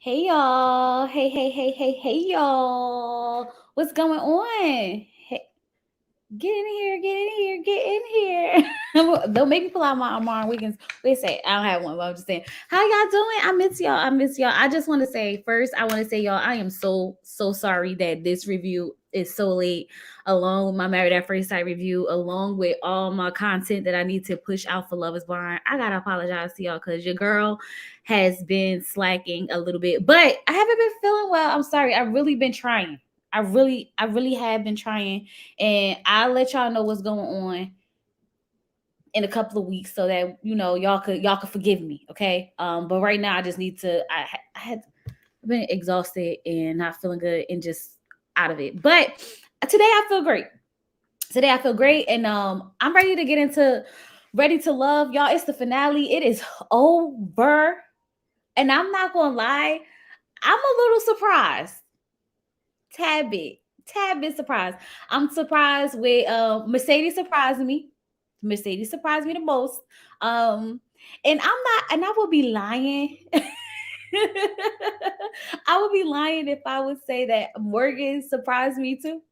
Hey y'all. Hey y'all. What's going on? Hey, get in here, get in here, get in here. Don't make me pull out my arm weekends. Wait a sec. I don't have one, but I'm just saying. How y'all doing? I miss y'all. I miss y'all. I just want to say first, I want to say y'all, I am so sorry that this review is so late, along with my Married at First Sight review, along with all my content that I need to push out for Love is Blind. I gotta apologize to y'all because your girl has been slacking a little bit, but I haven't been feeling well. I'm sorry. I've really been trying. I really have been trying, and I'll let y'all know what's going on in a couple of weeks so that y'all could forgive me, okay? But right now I just need to. I've been exhausted and not feeling good and just out of it. But today I feel great. Today I feel great, and I'm ready to get into Ready to Love, y'all. It's the finale. It is over, and I'm not gonna lie, I'm a little surprised, tad bit surprised. I'm surprised with Mercedes surprised me. Mercedes surprised me the most. Um, and I will be lying. I would be lying if I would say that Morgan surprised me too.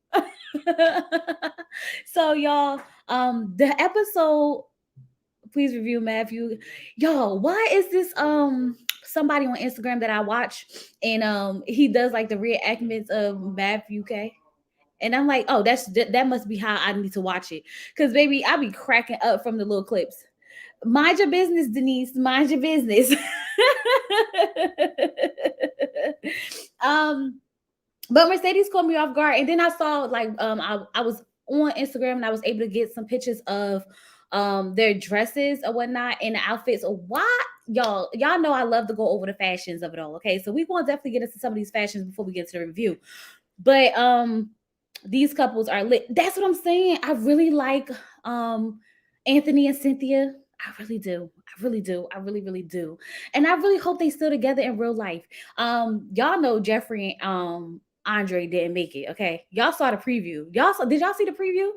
So y'all, the episode, please review Matthew. Y'all, why is this somebody on Instagram that I watch, and he does like the reenactments of Matthew K? And I'm like, oh, that must be how I need to watch it. Cause baby, I be cracking up from the little clips. Mind your business, Denise. Mind your business. um, but Mercedes caught me off guard, and then I saw like I was on Instagram and I was able to get some pictures of their dresses or whatnot and the outfits. Why y'all know I love to go over the fashions of it all. Okay, so we gonna definitely get into some of these fashions before we get to the review. But these couples are lit. That's what I'm saying. I really like Anthony and Cynthia. I really do. I really do. I really do. And I really hope they still together in real life. Y'all know Jeffrey and Andre didn't make it. Okay. Y'all saw the preview. Did y'all see the preview?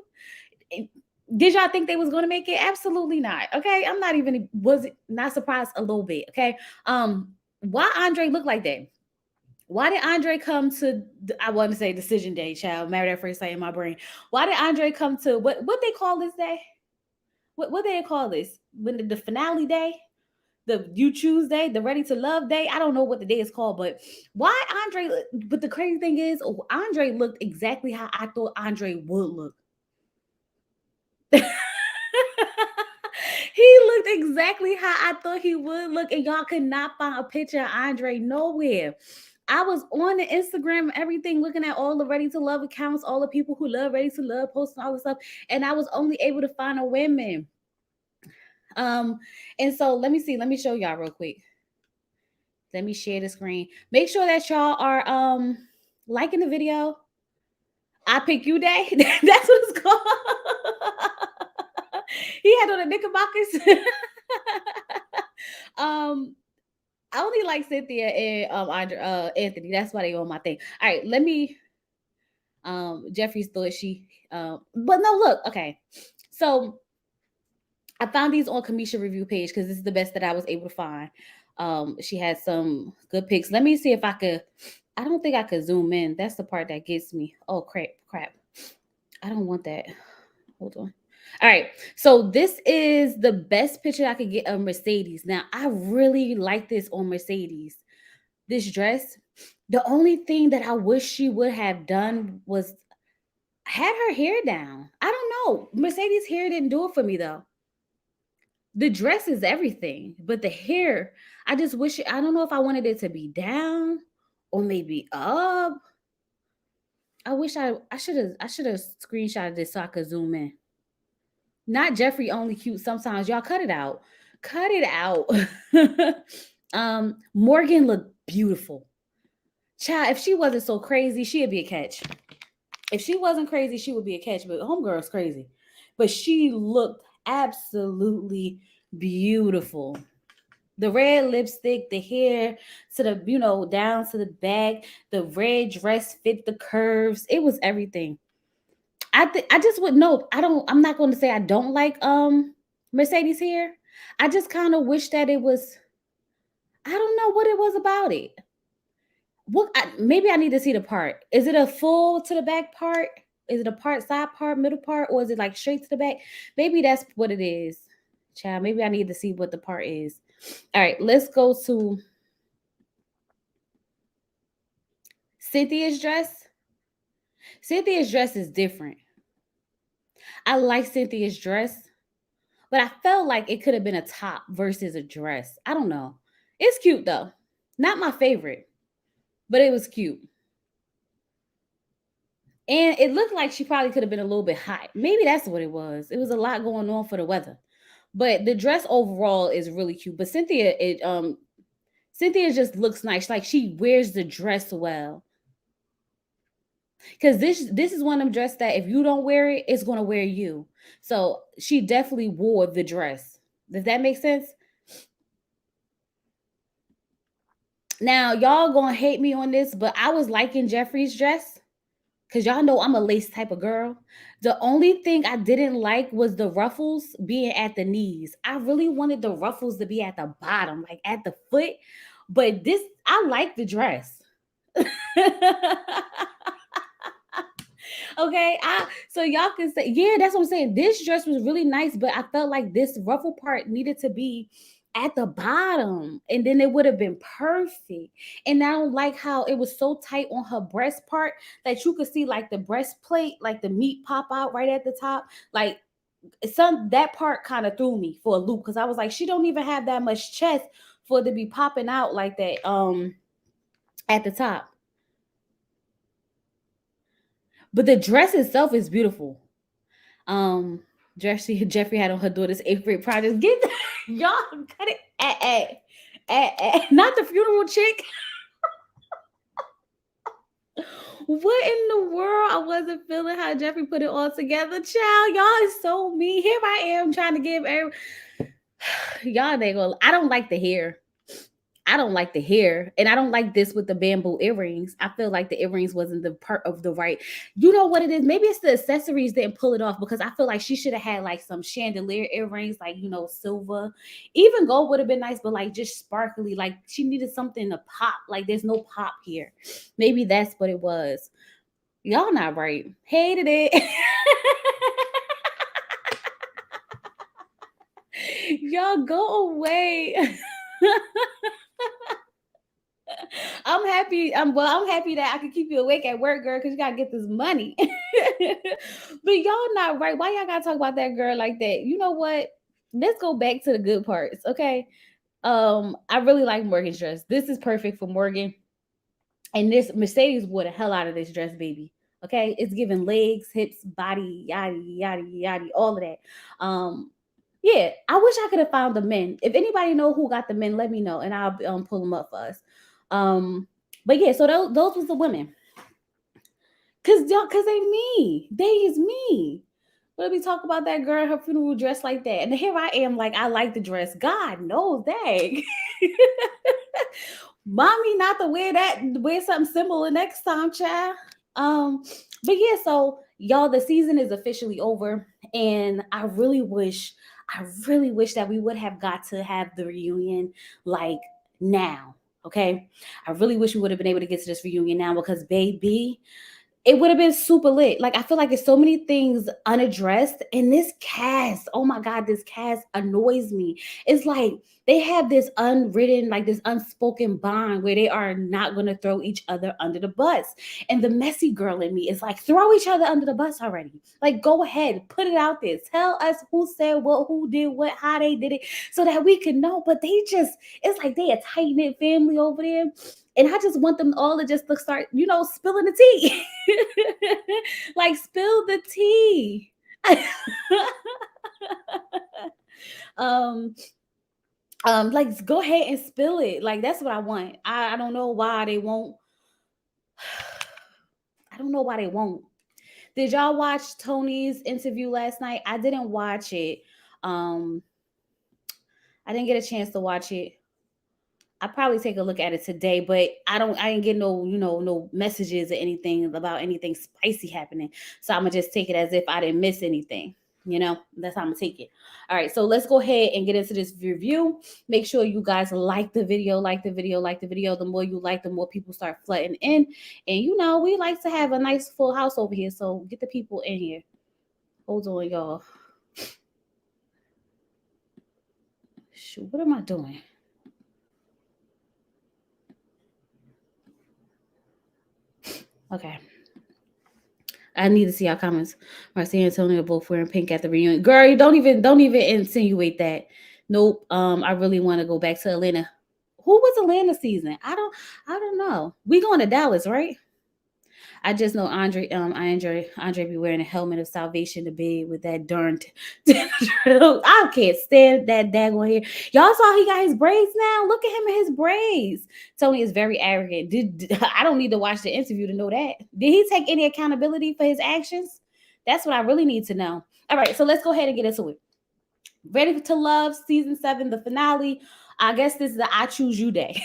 Did y'all think they was gonna make it? Absolutely not. Okay. I'm not even was not surprised a little bit. Okay. Why Andre look like that? Why did Andre come to? I want to say decision day, child. Married at first sight in my brain. Why did Andre come to what they call this day? What they call this? When the finale day, the you choose day, the ready to love day. I don't know what the day is called, but why Andre? But the crazy thing is, Andre looked exactly how I thought Andre would look. He looked exactly how I thought he would look, and y'all could not find a picture of Andre nowhere. I was on the Instagram and everything, looking at all the Ready to Love accounts, all the people who love Ready to Love, posting all this stuff, and I was only able to find a women. Um, and so let me see, let me show y'all real quick. Let me share the screen. Make sure that y'all are liking the video. I pick you day. That's what it's called. He had on the knickerbockers. um, I only like Cynthia and Anthony. That's why they on my thing. All right, let me. Jeffrey's thought she. But no, look. Okay, so I found these on Kamisha review page because this is the best that I was able to find. She had some good pics. Let me see if I could. I don't think I could zoom in. That's the part that gets me. Oh crap! I don't want that. Hold on. All right. So this is the best picture I could get of Mercedes. Now I really like this on Mercedes. This dress. The only thing that I wish she would have done was had her hair down. I don't know. Mercedes' hair didn't do it for me though. The dress is everything, but the hair, I just wish I don't know if I wanted it to be down or maybe up. I wish I should have screenshotted this so I could zoom in. Not Jeffrey only cute sometimes. Y'all cut it out. Cut it out. Morgan looked beautiful. Child, if she wasn't so crazy, she'd be a catch. If she wasn't crazy, she would be a catch. But homegirl's crazy. But she looked absolutely beautiful. The red lipstick, the hair to the, down to the back, the red dress fit the curves. It was everything. I just would know. I'm not going to say I don't like Mercedes hair. I just kind of wish that it was I don't know what it was about it. Maybe I need to see the part. Is it a full to the back part? Is it a part side part, middle part, or is it like straight to the back? Maybe that's what it is. Child, maybe I need to see what the part is. All right, let's go to Cynthia's dress. Cynthia's dress is different. I like Cynthia's dress, but I felt like it could have been a top versus a dress. I don't know. It's cute though. Not my favorite, but it was cute. And it looked like she probably could have been a little bit hot. Maybe that's what it was. It was a lot going on for the weather. But the dress overall is really cute. But Cynthia just looks nice. Like she wears the dress well. Cause this is one of them dresses that if you don't wear it, it's gonna wear you. So she definitely wore the dress. Does that make sense? Now y'all gonna hate me on this, but I was liking Jeffrey's dress. Cause y'all know I'm a lace type of girl. The only thing I didn't like was the ruffles being at the knees. I really wanted the ruffles to be at the bottom, like at the foot. But this, I like the dress. Okay, so y'all can say, yeah, that's what I'm saying. This dress was really nice, but I felt like this ruffle part needed to be at the bottom, and then it would have been perfect. And I don't like how it was so tight on her breast part that you could see like the breastplate, like the meat pop out right at the top. Like some that part kind of threw me for a loop because I was like, she don't even have that much chest for it to be popping out like that at the top. But the dress itself is beautiful. Um, Jeffrey had on her daughter's eighth grade project. Get y'all cut it not the funeral chick. What in the world? I wasn't feeling how Jeffrey put it all together. Child, y'all is so mean. Here I am trying to give y'all they go. I don't like the hair. I don't like the hair, and I don't like this with the bamboo earrings. I feel like the earrings wasn't the part of the right. You know what it is? Maybe it's the accessories didn't pull it off because I feel like she should have had like some chandelier earrings, like silver. Even gold would have been nice, but like just sparkly. Like she needed something to pop. Like there's no pop here. Maybe that's what it was. Y'all not right. Hated it. Y'all go away. I'm happy that I can keep you awake at work, girl, because you gotta get this money. But y'all not right. Why y'all gotta talk about that girl like that? You know what? Let's go back to the good parts, okay? I really like Morgan's dress. This is perfect for Morgan. And this Mercedes wore the hell out of this dress, baby. Okay, it's giving legs, hips, body, yada yada yada, all of that. Yeah, I wish I could have found the men. If anybody know who got the men, let me know, and I'll pull them up for us. Um, but yeah, so those was the women. Cause they me. They is me. Let me talk about that girl, her funeral dress like that. And here I am, like, I like the dress. God knows that. Mommy, not to wear something similar next time, child. Um, but yeah, so y'all, the season is officially over, and I really wish that we would have got to have the reunion like now. Okay, I really wish we would have been able to get to this reunion now because, baby, it would have been super lit. Like I feel like there's so many things unaddressed in this cast. Oh my god, this cast annoys me. It's like they have this unwritten, like this unspoken bond where they are not going to throw each other under the bus. And the messy girl in me is like, throw each other under the bus already. Like go ahead, put it out there. Tell us who said what, who did what, how they did it, so that we can know. But it's like they a tight knit family over there. And I just want them all to just start, spilling the tea. Like spill the tea. um like go ahead and spill it. Like that's what I want. I don't know why they won't. I don't know why they won't. Did y'all watch Tony's interview last night? I didn't watch it. um I didn't get a chance to watch it. I probably take a look at it today, but I didn't get no messages or anything about anything spicy happening. So I'm gonna just take it as if I didn't miss anything. That's how I'm gonna take it. All right, so let's go ahead and get into this review. Make sure you guys like the video, like the video, like the video. The more you like, the more people start flooding in. And we like to have a nice full house over here, so get the people in here. Hold on, y'all. Shoot, what am I doing? Okay. I need to see our comments. Marcia and Antonio both wearing pink at the reunion. Girl, you don't even insinuate that. Nope. I really want to go back to Atlanta. Who was Atlanta season? I don't know. We going to Dallas, right? I just know Andre be wearing a helmet of salvation to bed with that darn. I can't stand that daggone hair. Y'all saw he got his braids now. Look at him and his braids. Tony is very arrogant. I don't need to watch the interview to know that. Did he take any accountability for his actions? That's what I really need to know. All right, so let's go ahead and get into it. Ready to Love season 7, the finale. I guess this is the I Choose You Day.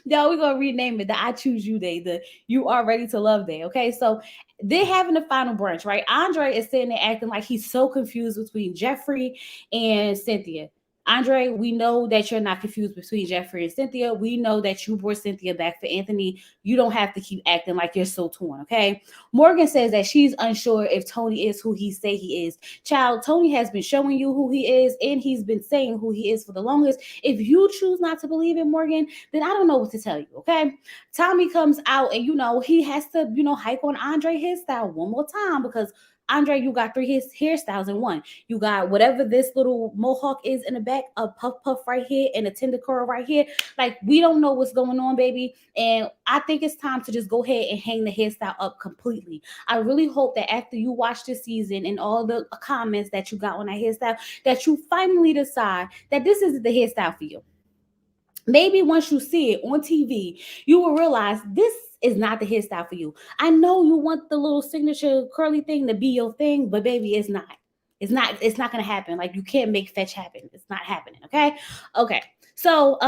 No, we're gonna rename it the I Choose You Day, the You Are Ready to Love Day. Okay, so they're having the final brunch, right? Andre is sitting there acting like he's so confused between Jeffrey and Cynthia. Andre, we know that you're not confused between Jeffrey and Cynthia. We know that you brought Cynthia back for Anthony. You don't have to keep acting like you're so torn, okay? Morgan says that she's unsure if Tony is who he say he is. Child, Tony has been showing you who he is, and he's been saying who he is for the longest. If you choose not to believe in Morgan, then I don't know what to tell you, okay? Tommy comes out and, he has to, hype on Andre hairstyle one more time because Andre, you got 3 hairstyles in one. You got whatever this little mohawk is in the back, a puff puff right here, and a tender curl right here. Like, we don't know what's going on, baby. And I think it's time to just go ahead and hang the hairstyle up completely. I really hope that after you watch this season and all the comments that you got on that hairstyle, that you finally decide that this is the hairstyle for you. Maybe once you see it on TV, you will realize this is not the hairstyle for you. I know you want the little signature curly thing to be your thing, but baby, it's not. It's not gonna happen. Like, you can't make fetch happen. It's not happening. Okay. Okay. So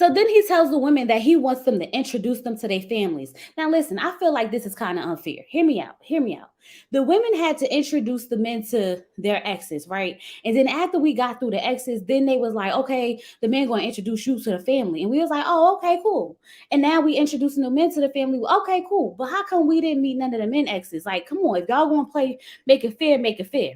then he tells the women that he wants them to introduce them to their families. Now, listen, I feel like this is kind of unfair. Hear me out. Hear me out. The women had to introduce the men to their exes, right? And then after we got through the exes, then they was like, okay, the men going to introduce you to the family. And we was like, oh, okay, cool. And now we introducing the men to the family. Okay, cool. But how come we didn't meet none of the men exes? Like, come on, if y'all going to play make it fair, make it fair.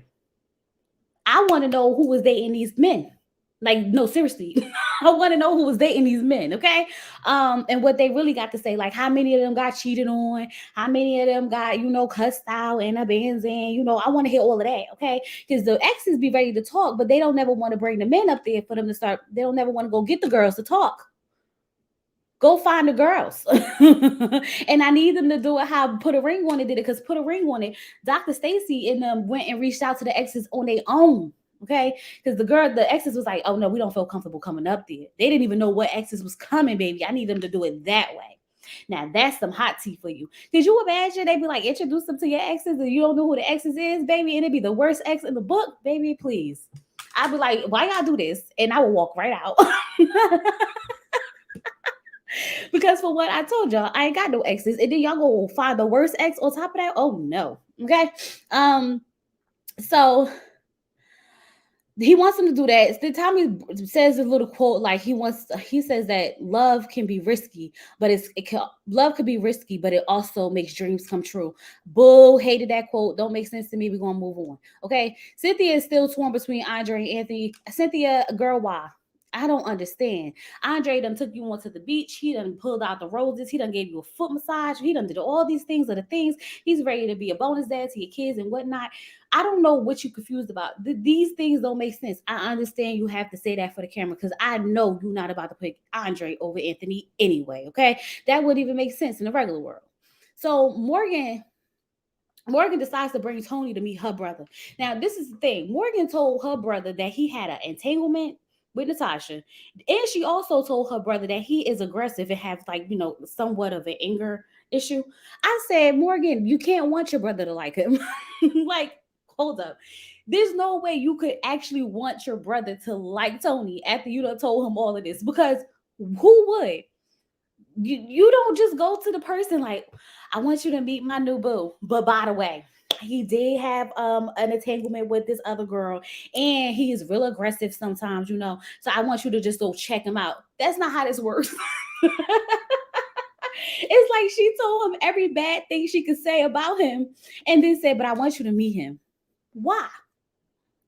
I want to know who was dating these men. Like, no, seriously. I want to know who was dating these men, okay? And what they really got to say, like how many of them got cheated on, how many of them got, cussed out and abandoned, I want to hear all of that, okay? Because the exes be ready to talk, but they don't never want to bring the men up there for them to start. They don't never want to go get the girls to talk. Go find the girls. And I need them to do it how Put a Ring on It did it, because Put a Ring on It, Dr. Stacy and them went and reached out to the exes on their own. Okay, because the exes was like, oh no, we don't feel comfortable coming up there. They didn't even know what exes was coming, baby. I need them to do it that way. Now that's some hot tea for you. Did you imagine they be like, introduce them to your exes and you don't know who the exes is, baby, and it'd be the worst ex in the book, baby? Please. I'd be like, why y'all do this? And I would walk right out. Because for what I told y'all, I ain't got no exes. And then y'all go find the worst ex on top of that. Oh no. Okay. So he wants him to do that. The Tommy says a little quote like he says that love can be risky, but love could be risky, but it also makes dreams come true. Bull, hated that quote. Don't make sense to me. We're gonna move on. Okay. Cynthia is still torn between Andre and Anthony. Cynthia, girl, why? I don't understand. Andre done took you onto the beach. He done pulled out the roses. He done gave you a foot massage. He done did all these things are the things. He's ready to be a bonus dad to your kids and whatnot. I don't know what you're confused about. These things don't make sense. I understand you have to say that for the camera because I know you're not about to pick Andre over Anthony anyway, okay? That wouldn't even make sense in the regular world. So Morgan decides to bring Tony to meet her brother. Now, this is the thing. Morgan told her brother that he had an entanglement with Natasha. And she also told her brother that he is aggressive and has somewhat of an anger issue. I said, Morgan, you can't want your brother to like him. Like, hold up. There's no way you could actually want your brother to like Tony after you done told him all of this, because who would? You don't just go to the person like, I want you to meet my new boo, but by the way, he did have an entanglement with this other girl, and he is real aggressive sometimes, you know. So I want you to just go check him out. That's not how this works. It's like she told him every bad thing she could say about him, and then said, "But I want you to meet him." Why?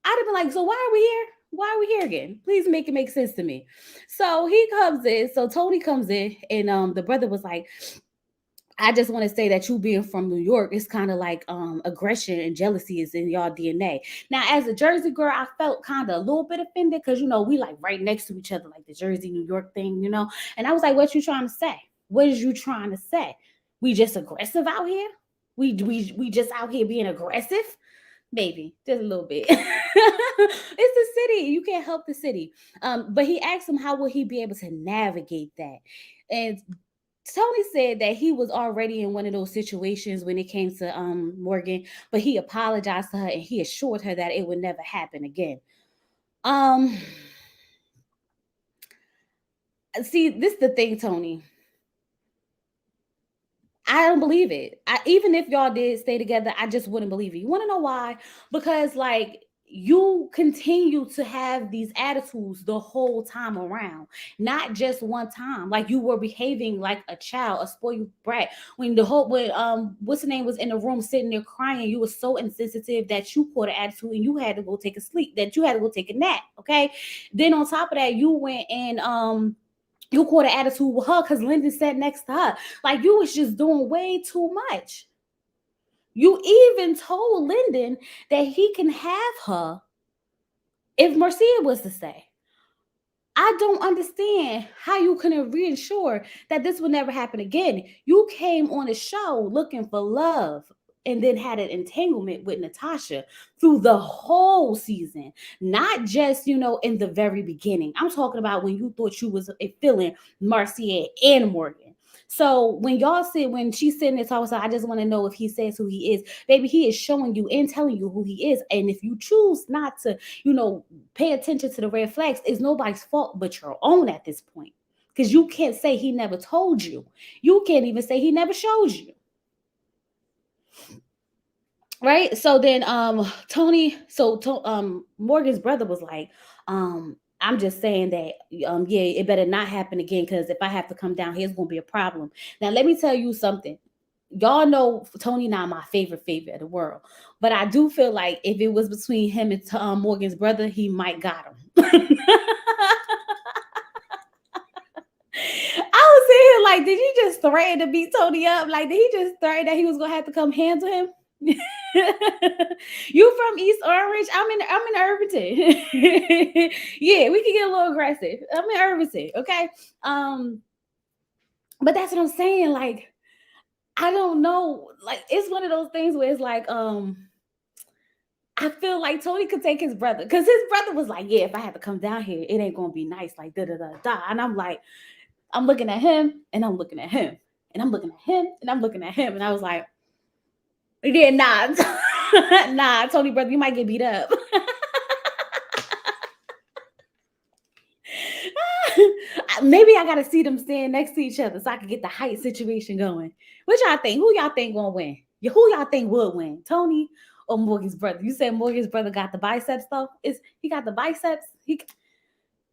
I'd have been like, "So why are we here? Why are we here again? Please make it make sense to me." So he comes in. So Tony comes in, and the brother was like, I just want to say that you being from New York, it's kind of like aggression and jealousy is in y'all DNA. Now, as a Jersey girl, I felt kind of a little bit offended because you know we like right next to each other, like the Jersey New York thing, you know. And I was like, "What you trying to say? What is you trying to say? We just aggressive out here? We just out here being aggressive?" Maybe just a little bit. It's the city. You can't help the city. But he asked him how would he be able to navigate that, and Tony said that he was already in one of those situations when it came to Morgan, but he apologized to her and he assured her that it would never happen again. Um, See, this is the thing, Tony. I don't believe it. Even if y'all did stay together, I just wouldn't believe it. You want to know why? Because like you continue to have these attitudes the whole time around, not just one time. Like you were behaving like a child, a spoiled brat. When what's the name was in the room sitting there crying, you were so insensitive that you caught an attitude and you had to go take a sleep, that you had to go take a nap. Okay. Then on top of that, you went and you caught an attitude with her because Lyndon sat next to her. Like you was just doing way too much. You even told Lyndon that he can have her if Marcia was to stay. I don't understand how you couldn't reassure that this would never happen again. You came on a show looking for love and then had an entanglement with Natasha through the whole season, not just, you know, in the very beginning. I'm talking about when you thought you was feeling Marcia and Morgan. So when she's sitting there talking, so I just want to know if he says who he is, baby, he is showing you and telling you who he is. And if you choose not to, you know, pay attention to the red flags, it's nobody's fault but your own at this point. Because you can't say he never told you. You can't even say he never showed you. Right? So then Tony, Morgan's brother was like, I'm just saying that yeah, it better not happen again because if I have to come down here, it's gonna be a problem. Now let me tell you something. Y'all know Tony not my favorite of the world, but I do feel like if it was between him and Morgan's brother, he might got him. I was saying, like, did he just threaten to beat Tony up? Like, did he just threaten that he was gonna have to come handle him? You from East Orange? I'm in Irvington. Yeah, we can get a little aggressive. I'm in Irvington, okay? But that's what I'm saying. Like, I don't know. Like, it's one of those things where it's like, I feel like Tony could take his brother because his brother was like, yeah, if I have to come down here, it ain't gonna be nice, like da da da da. And I'm like, I'm looking at him and I'm looking at him and I'm looking at him and I'm looking at him. And I was like, yeah, nah, nah, Tony, brother, you might get beat up. Maybe I gotta see them stand next to each other so I can get the height situation going. What y'all think? Who y'all think gonna win? Who y'all think would win? Tony or Morgan's brother? You said Morgan's brother got the biceps though? Is he got the biceps? He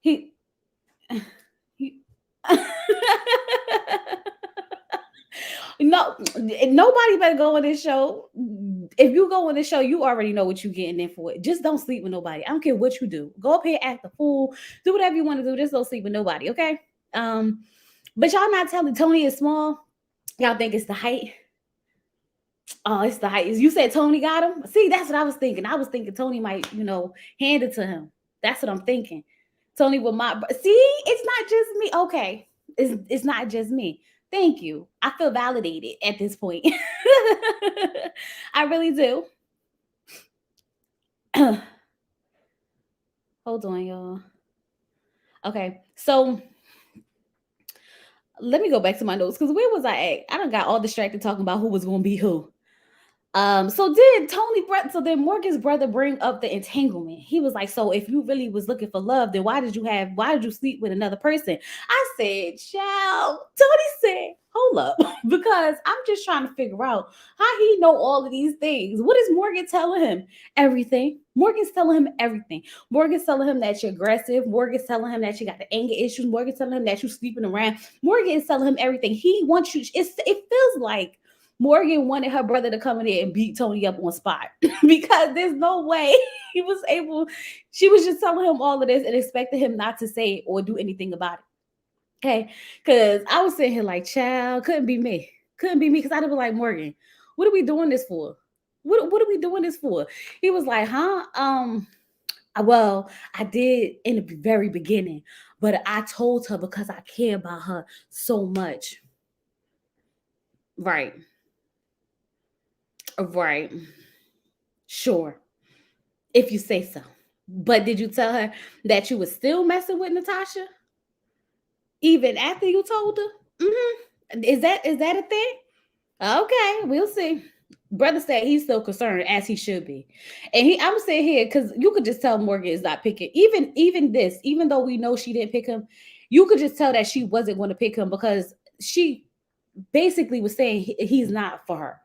he No, nobody better go on this show. If you go on this show, you already know what you're getting in for. Just don't sleep with nobody. I don't care what you do. Go up here, act a fool, do whatever you want to do. Just don't sleep with nobody, okay? But y'all not telling Tony is small. Y'all think it's the height. Oh, it's the height. You said Tony got him. See, that's what I was thinking. I was thinking Tony might, you know, hand it to him. That's what I'm thinking. Tony will my see. It's not just me. Okay, it's not just me. Thank you. I feel validated at this point. I really do. Hold on, y'all. Okay, so let me go back to my notes because where was I at? I done got all distracted talking about who was gonna be who. So then Morgan's brother bring up the entanglement. He was like, so if you really was looking for love, then why did you sleep with another person? I said, child, Tony said, hold hold up, because I'm just trying to figure out how he know all of these things. What is Morgan telling him? Everything. Morgan's telling him everything. Morgan's telling him that you're aggressive. Morgan's telling him that you got the anger issues. Morgan's telling him that you're sleeping around. Morgan is telling him everything. He wants you. It feels like Morgan wanted her brother to come in there and beat Tony up on spot, because there's no way he was able. She was just telling him all of this and expected him not to say or do anything about it. Okay, because I was sitting here like, child, couldn't be me. Couldn't be me, because I'd be like, Morgan, what are we doing this for? What are we doing this for? He was like, huh? Well, I did in the very beginning, but I told her because I care about her so much. Right. Right. Sure. If you say so. But did you tell her that you were still messing with Natasha? Even after you told her? Is that a thing? Okay, we'll see. Brother said he's still concerned, as he should be. And I'm saying here, because you could just tell Morgan is not picking. Even though we know she didn't pick him, you could just tell that she wasn't going to pick him, because she basically was saying he's not for her.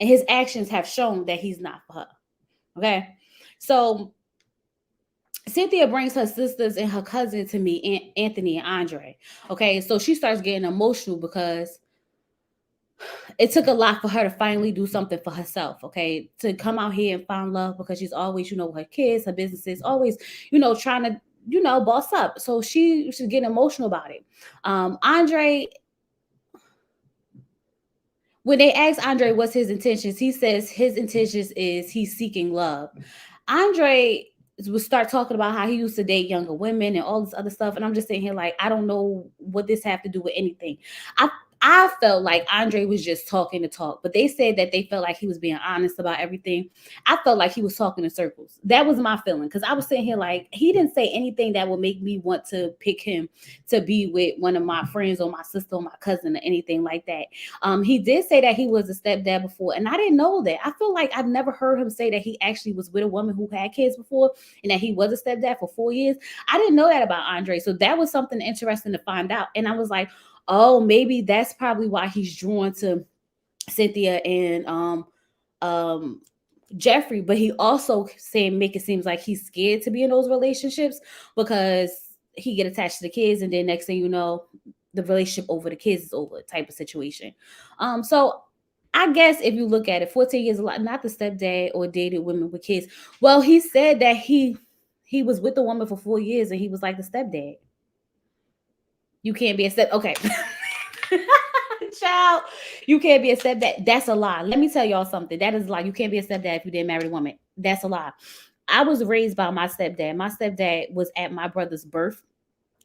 And his actions have shown that he's not for her. Okay. So Cynthia brings her sisters and her cousin to me, Anthony and Andre. Okay. So she starts getting emotional because it took a lot for her to finally do something for herself, okay? To come out here and find love, because she's always, her kids, her businesses, always, trying to, boss up. So she's getting emotional about it. Andre, when they asked Andre what's his intentions, he says his intentions is he's seeking love. Andre would start talking about how he used to date younger women and all this other stuff. And I'm just sitting here like, I don't know what this have to do with anything. I felt like Andre was just talking to talk, but they said that they felt like he was being honest about everything. I felt like he was talking in circles. That was my feeling, because I was sitting here like, he didn't say anything that would make me want to pick him to be with one of my friends or my sister or my cousin or anything like that. He did say that he was a stepdad before, and I didn't know that. I feel like I've never heard him say that he actually was with a woman who had kids before and that he was a stepdad for 4 years. I didn't know that about Andre, so that was something interesting to find out. And I was like, oh, maybe that's probably why he's drawn to Cynthia and Jeffrey. But he also make it seems like he's scared to be in those relationships, because he get attached to the kids, and then next thing you know, the relationship over the kids is over, type of situation. So I guess if you look at it, 14 years a lot, not the stepdad or dated women with kids. Well, he said that he was with the woman for 4 years and he was like the stepdad. You can't be a step. Okay. Child, you can't be a stepdad. That's a lie. Let me tell y'all something. That is a lie. You can't be a stepdad if you didn't marry a woman. That's a lie. I was raised by my stepdad. My stepdad was at my brother's birth.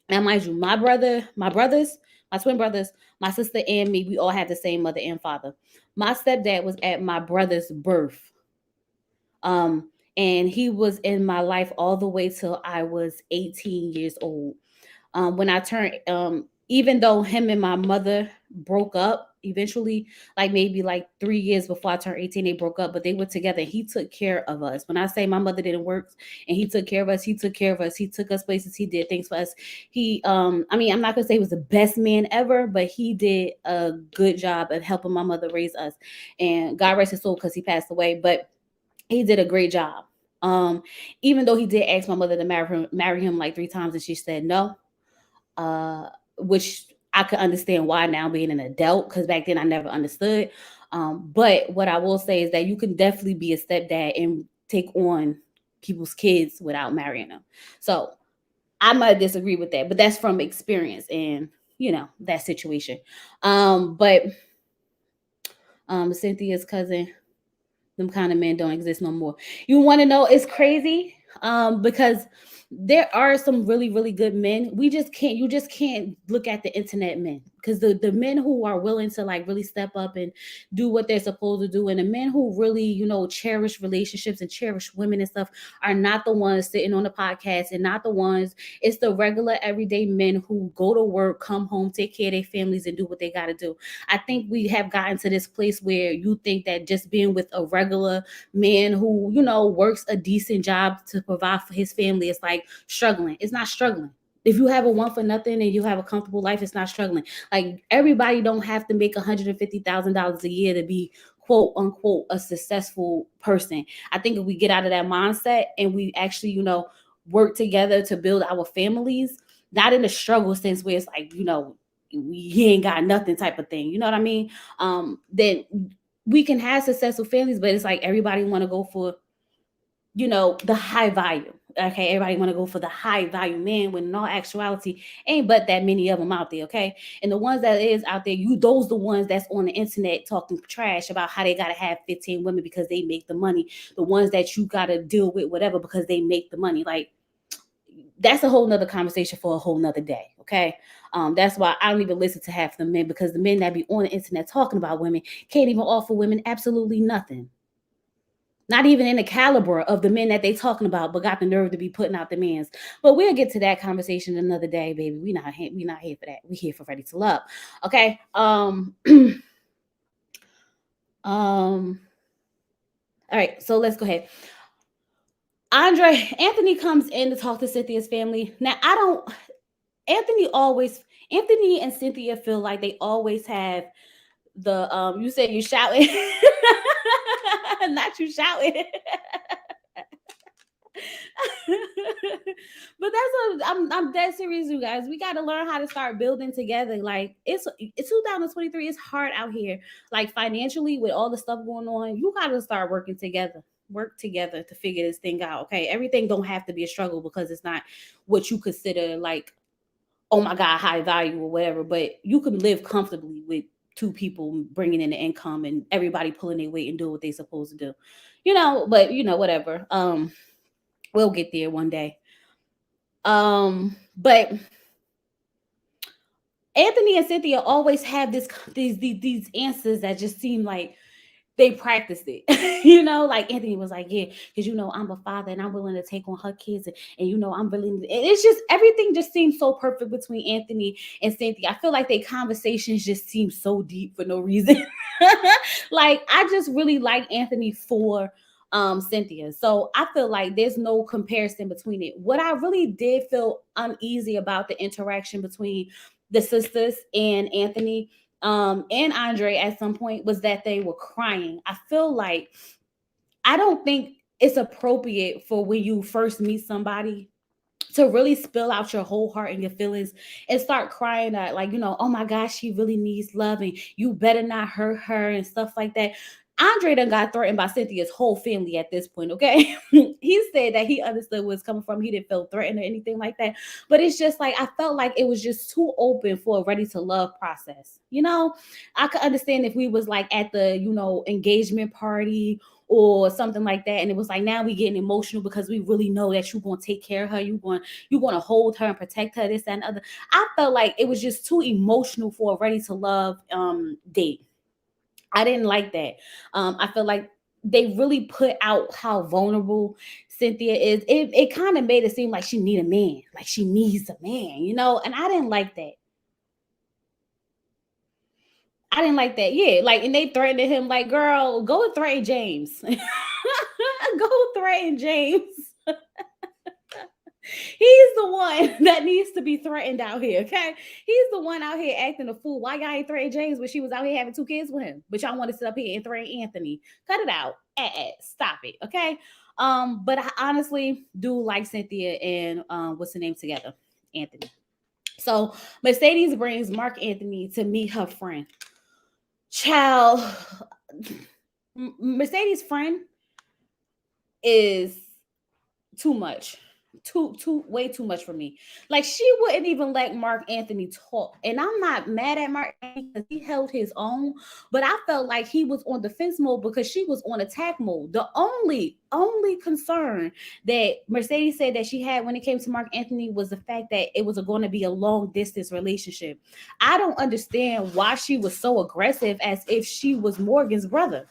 Now, mind you, my brothers, my twin brothers, my sister and me, we all had the same mother and father. My stepdad was at my brother's birth. And he was in my life all the way till I was 18 years old. When I turned, even though him and my mother broke up eventually, like maybe like 3 years before I turned 18, they broke up, but they were together. He took care of us. When I say my mother didn't work and he took care of us, he took care of us. He took us places. He did things for us. He, I'm not gonna say he was the best man ever, but he did a good job of helping my mother raise us. And God rest his soul, because he passed away, but he did a great job. Even though he did ask my mother to marry him like 3 times, and she said no. Which I could understand why now, being an adult, because back then I never understood. But what I will say is that you can definitely be a stepdad and take on people's kids without marrying them. So I might disagree with that, but that's from experience and that situation. But Cynthia's cousin, them kind of men don't exist no more. You want to know? It's crazy because there are some really, really good men. You just can't look at the internet men, because the men who are willing to like really step up and do what they're supposed to do, and the men who really, cherish relationships and cherish women and stuff, are not the ones sitting on the podcast, and not the ones, it's the regular everyday men who go to work, come home, take care of their families, and do what they got to do. I think we have gotten to this place where you think that just being with a regular man who, works a decent job to provide for his family is like struggling. It's not struggling. If you have a one for nothing and you have a comfortable life, it's not struggling. Like everybody don't have to make $150,000 a year to be quote unquote a successful person. I think if we get out of that mindset and we actually, work together to build our families, not in a struggle sense where it's like, he ain't got nothing type of thing. You know what I mean? Then we can have successful families, but it's like everybody want to go for the high value. Okay, everybody want to go for the high value man when in all actuality ain't but that many of them out there. Okay, and the ones that is out there, those the ones that's on the internet talking trash about how they gotta have 15 women because they make the money. The ones that you gotta deal with whatever because they make the money. Like that's a whole nother conversation for a whole nother day. Okay. That's why I don't even listen to half the men, because the men that be on the internet talking about women can't even offer women absolutely nothing. Not even in the caliber of the men that they talking about, but got the nerve to be putting out the men's. But we'll get to that conversation another day, baby. We not here for that. We here for Ready to Love. Okay. All right. So let's go ahead. Anthony comes in to talk to Cynthia's family. Now I don't. Anthony and Cynthia feel like they always have the you said you shouting. Not you shouting. But I'm dead serious, you guys. We got to learn how to start building together. Like it's 2023. It's hard out here. Like financially, with all the stuff going on, you got to start working together. Work together to figure this thing out. Okay, everything don't have to be a struggle because it's not what you consider like, oh my God, high value or whatever. But you can live comfortably with two people bringing in the income and everybody pulling their weight and doing what they're supposed to do. But whatever. We'll get there one day. But Anthony and Cynthia always have these answers that just seem like they practiced it. Like Anthony was like, yeah, because I'm a father and I'm willing to take on her kids, and I'm willing and it's just everything just seems so perfect between Anthony and Cynthia. I feel like their conversations just seem so deep for no reason. Like I just really like Anthony for Cynthia. So I feel like there's no comparison between it. What I really did feel uneasy about the interaction between the sisters and Anthony and Andre at some point was that they were crying. I feel like I don't think it's appropriate for when you first meet somebody to really spill out your whole heart and your feelings and start crying at like, oh my gosh, she really needs love and you better not hurt her and stuff like that. Andre done got threatened by Cynthia's whole family at this point, okay? He said that he understood where it's coming from. He didn't feel threatened or anything like that. But it's just like, I felt like it was just too open for a Ready to Love process. I could understand if we was like at the, engagement party or something like that. And it was like, now we getting emotional because we really know that you're going to take care of her. You're going to hold her and protect her, this, that, and other. I felt like it was just too emotional for a Ready to Love date. I didn't like that. I feel like they really put out how vulnerable Cynthia is. It kind of made it seem like she need a man, like she needs a man, and I didn't like that. I didn't like that. Yeah, like, and they threatened him, like, girl, go and threaten James. Go threaten James. He's the one that needs to be threatened out here, okay? He's the one out here acting a fool. Why y'all ain't threatened James when she was out here having 2 kids with him? But y'all want to sit up here and threaten Anthony. Cut it out. Stop it, okay? But I honestly do like Cynthia and what's the name together? Anthony. So Mercedes brings Mark Anthony to meet her friend. Child, Mercedes' friend is too much. Way too much for me. Like she wouldn't even let Mark Anthony talk. And I'm not mad at Mark Anthony because he held his own, but I felt like he was on defense mode because she was on attack mode. The only concern that Mercedes said that she had when it came to Mark Anthony was the fact that it was going to be a long distance relationship. I don't understand why she was so aggressive as if she was Morgan's brother.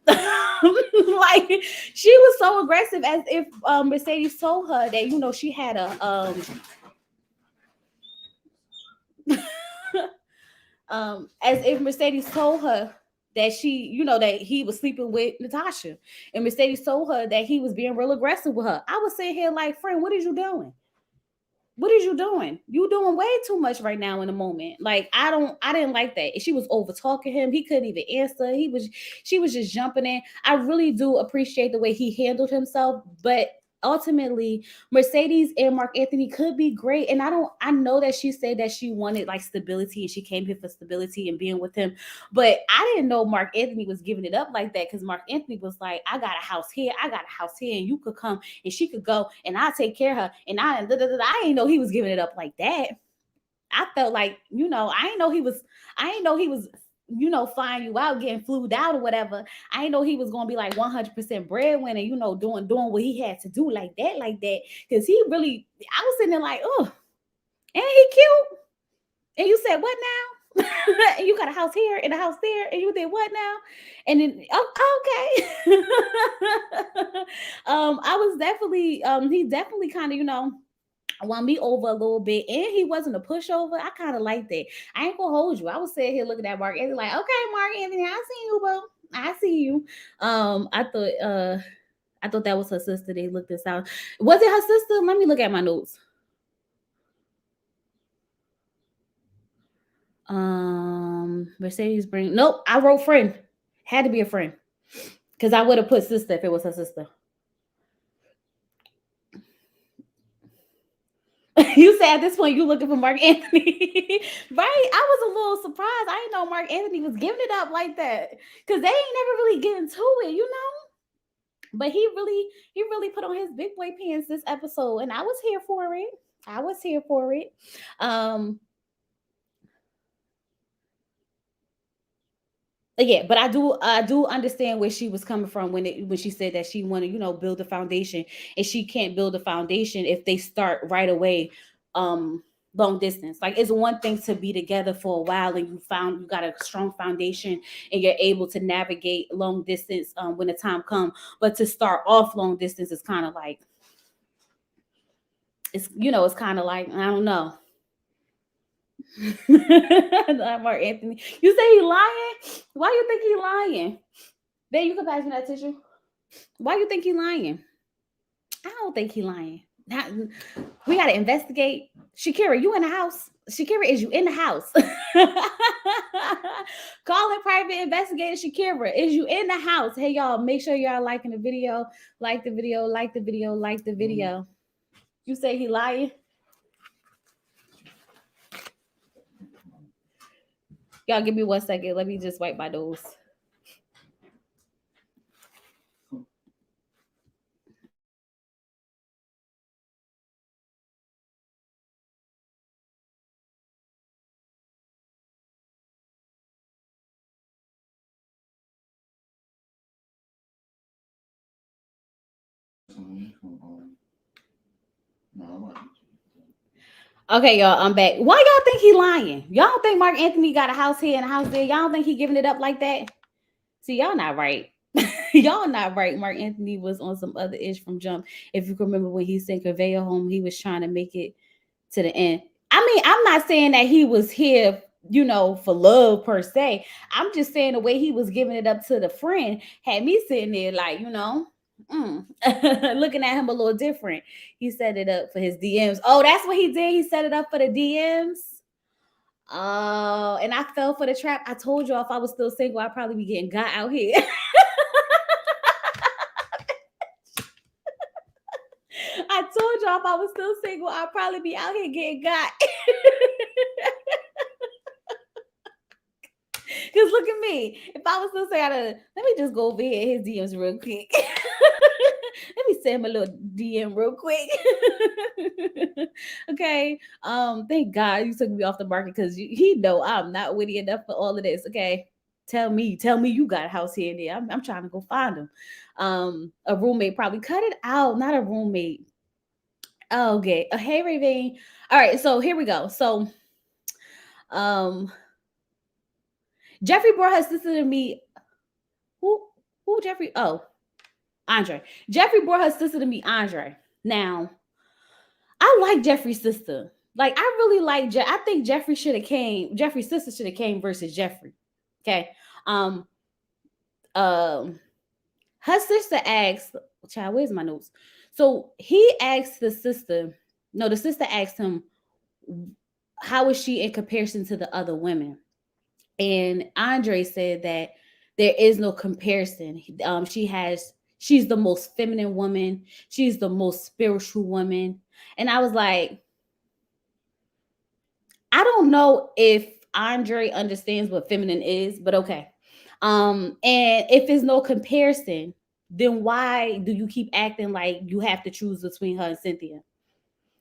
Like she was so aggressive as if Mercedes told her that she had a as if Mercedes told her that that he was sleeping with Natasha, and Mercedes told her that he was being real aggressive with her. I was sitting here like, friend, what are you doing? what is you doing? You doing way too much right now in the moment. Like I didn't like that. She was over talking him. He couldn't even answer. She was just jumping in. I really do appreciate the way he handled himself, but ultimately Mercedes and Mark Anthony could be great. And I know that she said that she wanted like stability and she came here for stability and being with him. But I didn't know Mark Anthony was giving it up like that, because Mark Anthony was like, I got a house here, I got a house here, and you could come and she could go and I take care of her. And I didn't know he was giving it up like that. I felt like, I didn't know he was, flying you out, getting flued out or whatever. I didn't know he was gonna be like 100% breadwinner, doing what he had to do like that. Cause he really, I was sitting there like, oh, and he cute. And you said what now? And you got a house here and a house there, and you did what now? And then okay. I was definitely he definitely kind of, won me over a little bit, and he wasn't a pushover. I kind of like that. I ain't gonna hold you. I was sitting here looking at Mark Anthony like, okay, Mark Anthony, I see you, bro. I see you. I thought that was her sister. They looked this out. Was it her sister? Let me look at my notes. Mercedes bring. Nope, I wrote friend. Had to be a friend, because I would have put sister if it was her sister. You said at this point you looking for Mark Anthony, right? I was a little surprised. I didn't know Mark Anthony was giving it up like that, because they ain't never really getting to it. But he really put on his big boy pants this episode, and I was here for it. I was here for it. Yeah, but I do understand where she was coming from when she said that she wanted, build a foundation, and she can't build a foundation if they start right away um long distance. Like, it's one thing to be together for a while and you got a strong foundation and you're able to navigate long distance when the time comes, but to start off long distance is kind of like, it's kind of like, I don't know. Mark Anthony, you say he lying? Why you think he lying? Then you can pass me that tissue. Why you think he lying? I don't think he lying. We gotta investigate. Shakira, you in the house? Shakira, is you in the house? Call in private investigator Shakira. Is you in the house? Hey y'all, make sure y'all liking the video, like the video, like the video, like the video. You say he lying? Y'all give me 1 second. Let me just wipe my nose. Okay, y'all, I'm back. Why y'all think he lying? Y'all don't think Mark Anthony got a house here and a house there? Y'all don't think he giving it up like that? See, y'all not right. Y'all not right. Mark Anthony was on some other ish from jump. If you can remember when he sent Conveyor home, he was trying to make it to the end. I mean, I'm not saying that he was here, for love per se. I'm just saying the way he was giving it up to the friend had me sitting there like, looking at him a little different. He set it up for his DMs. Oh, that's what he did. He set it up for the DMs. Oh, and I fell for the trap. I told y'all if I was still single, I'd probably be getting got out here. I told y'all if I was still single, I'd probably be out here getting got. Because look at me. If I was still saying, let me just go over here his DMs real quick. Let me send him a little DM real quick. Okay. Thank God you took me off the market, because he know I'm not witty enough for all of this. Okay. Tell me you got a house here and there. I'm trying to go find him. A roommate probably cut it out. Not a roommate. Oh, okay. Hey, Raven. All right. So here we go. So, um, Jeffrey brought his sister to me. Who Jeffrey? Oh, Andre. Jeffrey brought her sister to meet Andre. Now, I like Jeffrey's sister. Like, I really like I think Jeffrey's sister should have came versus Jeffrey. Okay. Um, um, her sister asked, child, where's my notes? So he asked the sister, No, the sister asked him, how is she in comparison to the other women? And Andre said that there is no comparison. She's the most feminine woman. She's the most spiritual woman. And I was like, I don't know if Andre understands what feminine is, but okay. And if there's no comparison, then why do you keep acting like you have to choose between her and Cynthia?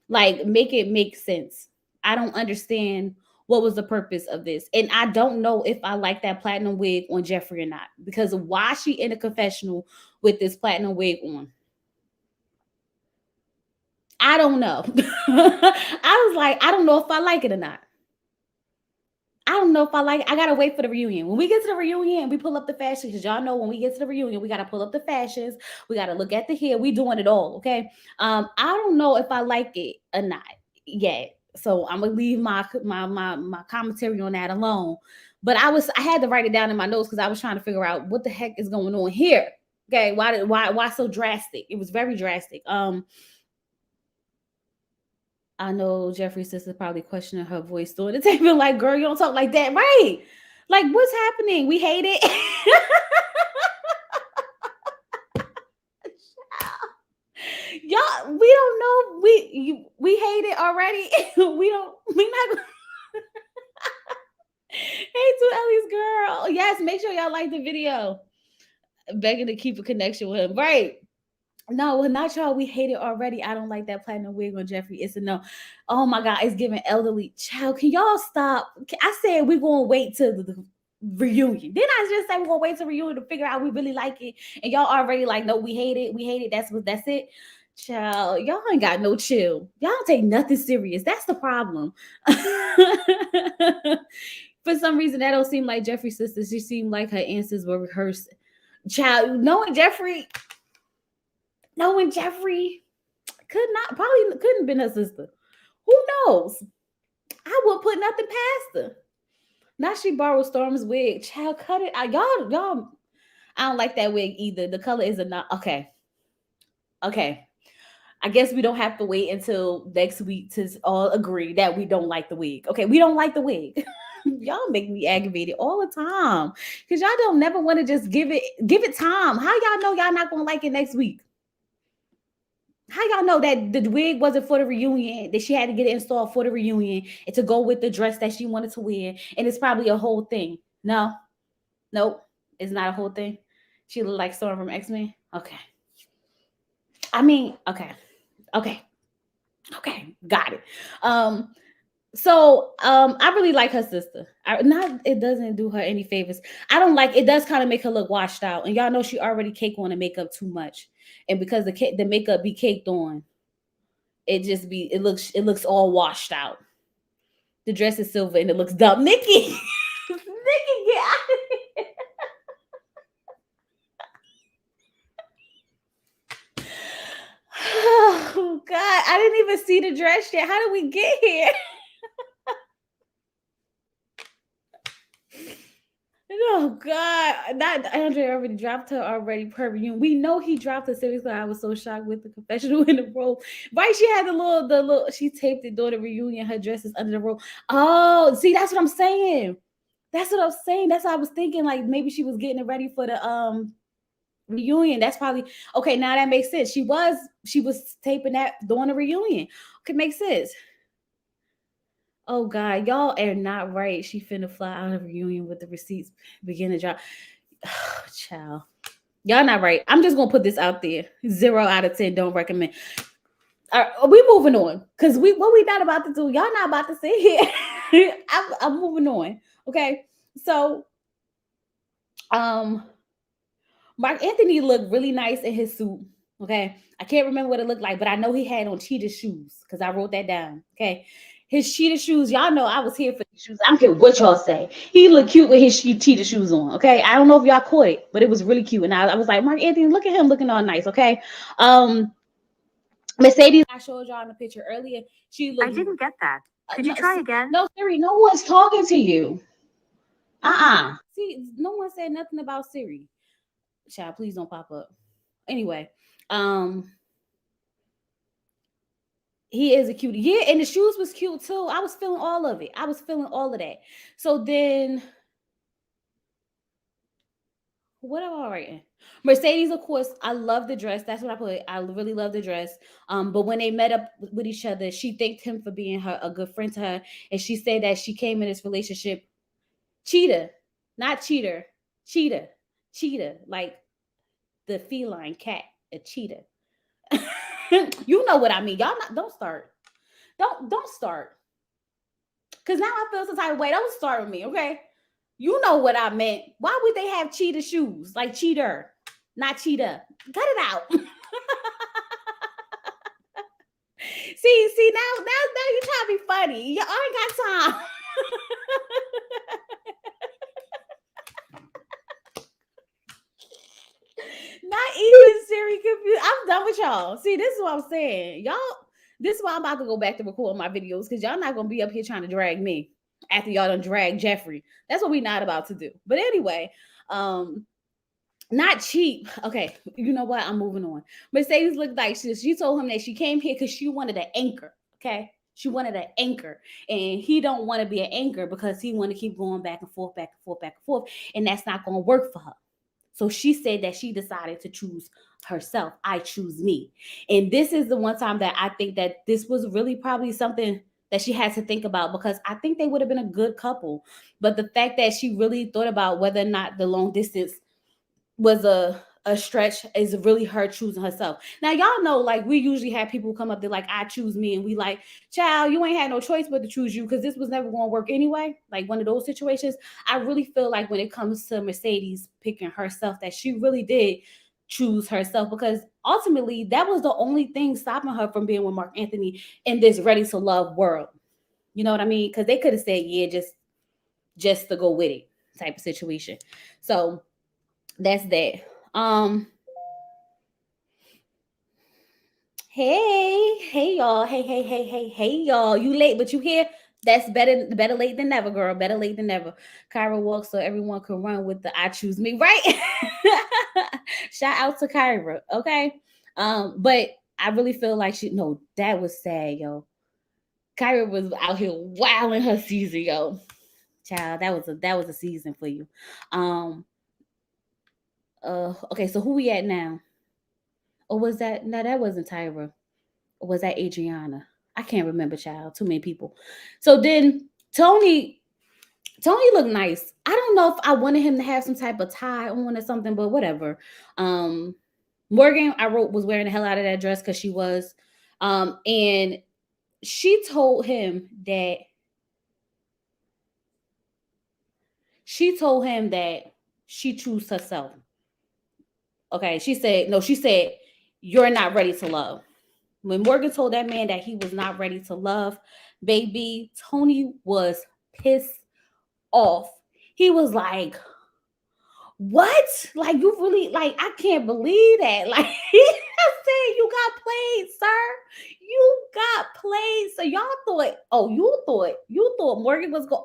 Like, make it make sense. I don't understand what was the purpose of this. And I don't know if I like that platinum wig on Jeffrey or not. Because why she in a confessional with this platinum wig on? I don't know. I was like, I don't know if I like it or not. I don't know if I like it. I gotta wait for the reunion. When we get to the reunion, we pull up the fashions, because y'all know when we get to the reunion, we gotta pull up the fashions. We gotta look at the hair. We doing it all, okay? I don't know if I like it or not yet. So I'm gonna leave my commentary on that alone. But I had to write it down in my notes because I was trying to figure out what the heck is going on here. Okay, why so drastic? It was very drastic. I know Jeffrey's sister probably questioning her voice during the table, like, girl, you don't talk like that, right? Like, what's happening? We hate it. Y'all, we don't know. We hate it already. We not. Hey, to Ellie's girl. Yes, make sure y'all like the video. Begging to keep a connection with him, right? No, well, not y'all. We hate it already. I don't like that platinum wig on Jeffrey. It's a no. Oh my God, it's giving elderly. Child, can y'all stop? I said we're gonna wait till the reunion. Didn't I just say we're gonna wait till reunion to figure out we really like it? And y'all already like, no, we hate it. We hate it. That's it. Child, y'all ain't got no chill. Y'all don't take nothing serious. That's the problem. For some reason, that don't seem like Jeffrey's sister. She seemed like her answers were rehearsed. Child, knowing Jeffrey could not probably couldn't have been her sister. Who knows? I wouldn't put nothing past her. Now she borrowed Storm's wig. Child, cut it out. Y'all. I don't like that wig either. The color is a not okay. Okay. I guess we don't have to wait until next week to all agree that we don't like the wig. Okay, we don't like the wig. Y'all make me aggravated all the time because y'all don't never want to just give it time. How y'all know y'all not gonna like it next week? How y'all know that the wig wasn't for the reunion, that she had to get it installed for the reunion and to go with the dress that she wanted to wear? And it's probably a whole thing. No, nope, it's not a whole thing. She looked like Storm from X-Men. Okay. I mean, okay, okay, got it. I really like her sister. Not it doesn't do her any favors. I don't like it. Does kind of make her look washed out, and y'all know she already cake on the makeup too much, and because the makeup be caked on, it looks all washed out. The dress is silver and it looks dumb. Nikki, Nikki, get out of here. Oh God, I didn't even see the dress yet. How did we get here? Oh God, that Andre already dropped her already per reunion. We know he dropped her seriously. I was so shocked with the confessional in the robe. Right, she had the little. She taped it during the reunion. Her dress is under the robe. Oh, see, that's what I'm saying. That's what I'm saying. That's what I was thinking. Like maybe she was getting it ready for the reunion. That's probably okay. Now that makes sense. She was taping that during the reunion. Okay, makes sense. Oh God, y'all are not right. She finna fly out of reunion with the receipts begin to drop. Child. Y'all not right. I'm just gonna put this out there. 0 out of 10. Don't recommend. All right, we moving on. Cause what we not about to do. Y'all not about to sit here. I'm moving on. Okay. So um Mark Anthony looked really nice in his suit. Okay. I can't remember what it looked like, but I know he had on cheetah shoes because I wrote that down. Okay. His cheetah shoes, y'all know I was here for these shoes. I don't care what y'all say. He looked cute with his cheetah shoes on. Okay. I don't know if y'all caught it, but it was really cute. And I was like, Mark Anthony, look at him looking all nice. Okay. Um, Mercedes, I showed y'all in the picture earlier. She looked. I didn't get that. Could you try again? No, Siri, no one's talking to you. See, no one said nothing about Siri. Child, please don't pop up. Anyway, um, He is a cutie. Yeah, and the shoes was cute too. I was feeling all of it. I was feeling all of that. So then what am I writing? Mercedes, of course, I love the dress. That's what I put. I really love the dress. But when they met up with each other, she thanked him for being her a good friend to her, and she said that she came in this relationship cheetah, not cheater, cheetah, cheetah, like the feline cat, a cheetah. You know what I mean. Y'all not, don't start. Don't start. Cause now I feel some type of way. Don't start with me, okay? You know what I meant. Why would they have cheetah shoes? Like cheater, not cheetah. Cut it out. See, now you trying to be funny. You ain't got time. Not even Siri confused. I'm done with y'all. See, this is what I'm saying. Y'all, this is why I'm about to go back to record my videos because y'all not gonna be up here trying to drag me after y'all done drag Jeffrey. That's what we not about to do. But anyway, um, not cheap. Okay, you know what? I'm moving on. Mercedes looked like she told him that she came here because she wanted an anchor. Okay. She wanted an anchor, and he don't want to be an anchor because he want to keep going back and forth, back and forth, back and forth, and that's not going to work for her. So she said that she decided to choose herself. I choose me. And this is the one time that I think that this was really probably something that she had to think about because I think they would have been a good couple. But the fact that she really thought about whether or not the long distance was a stretch is really her choosing herself. Now y'all know like we usually have people come up there like I choose me and we like, child, you ain't had no choice but to choose you because this was never going to work anyway. Like one of those situations. I really feel like when it comes to Mercedes picking herself that she really did choose herself because ultimately that was the only thing stopping her from being with Mark Anthony in this ready to love world. You know what I mean? Because they could have said, yeah, just to go with it type of situation. So that's that. Um, hey y'all, hey y'all. You late, but you here. That's better late than never, girl. Better late than never. Kyra walks so everyone can run with the I choose me, right? Shout out to Kyra, okay? But I really feel like she no, that was sad, yo. Kyra was out here wilding her season, yo. Child, that was a season for you. Um, okay, so who we at now? Or was that no, that wasn't Tyra. Or was that Adriana? I can't remember, child. Too many people. So then Tony looked nice. I don't know if I wanted him to have some type of tie on or something, but whatever. Um Morgan, I wrote, was wearing the hell out of that dress because she was. And she told him that she told him that she chose herself. Okay. She said, you're not ready to love. When Morgan told that man that he was not ready to love, baby, Tony was pissed off. He was like, what? Like, you really, like, I can't believe that. Like, I said, you got played, sir. You got played. So y'all thought, you thought Morgan was going,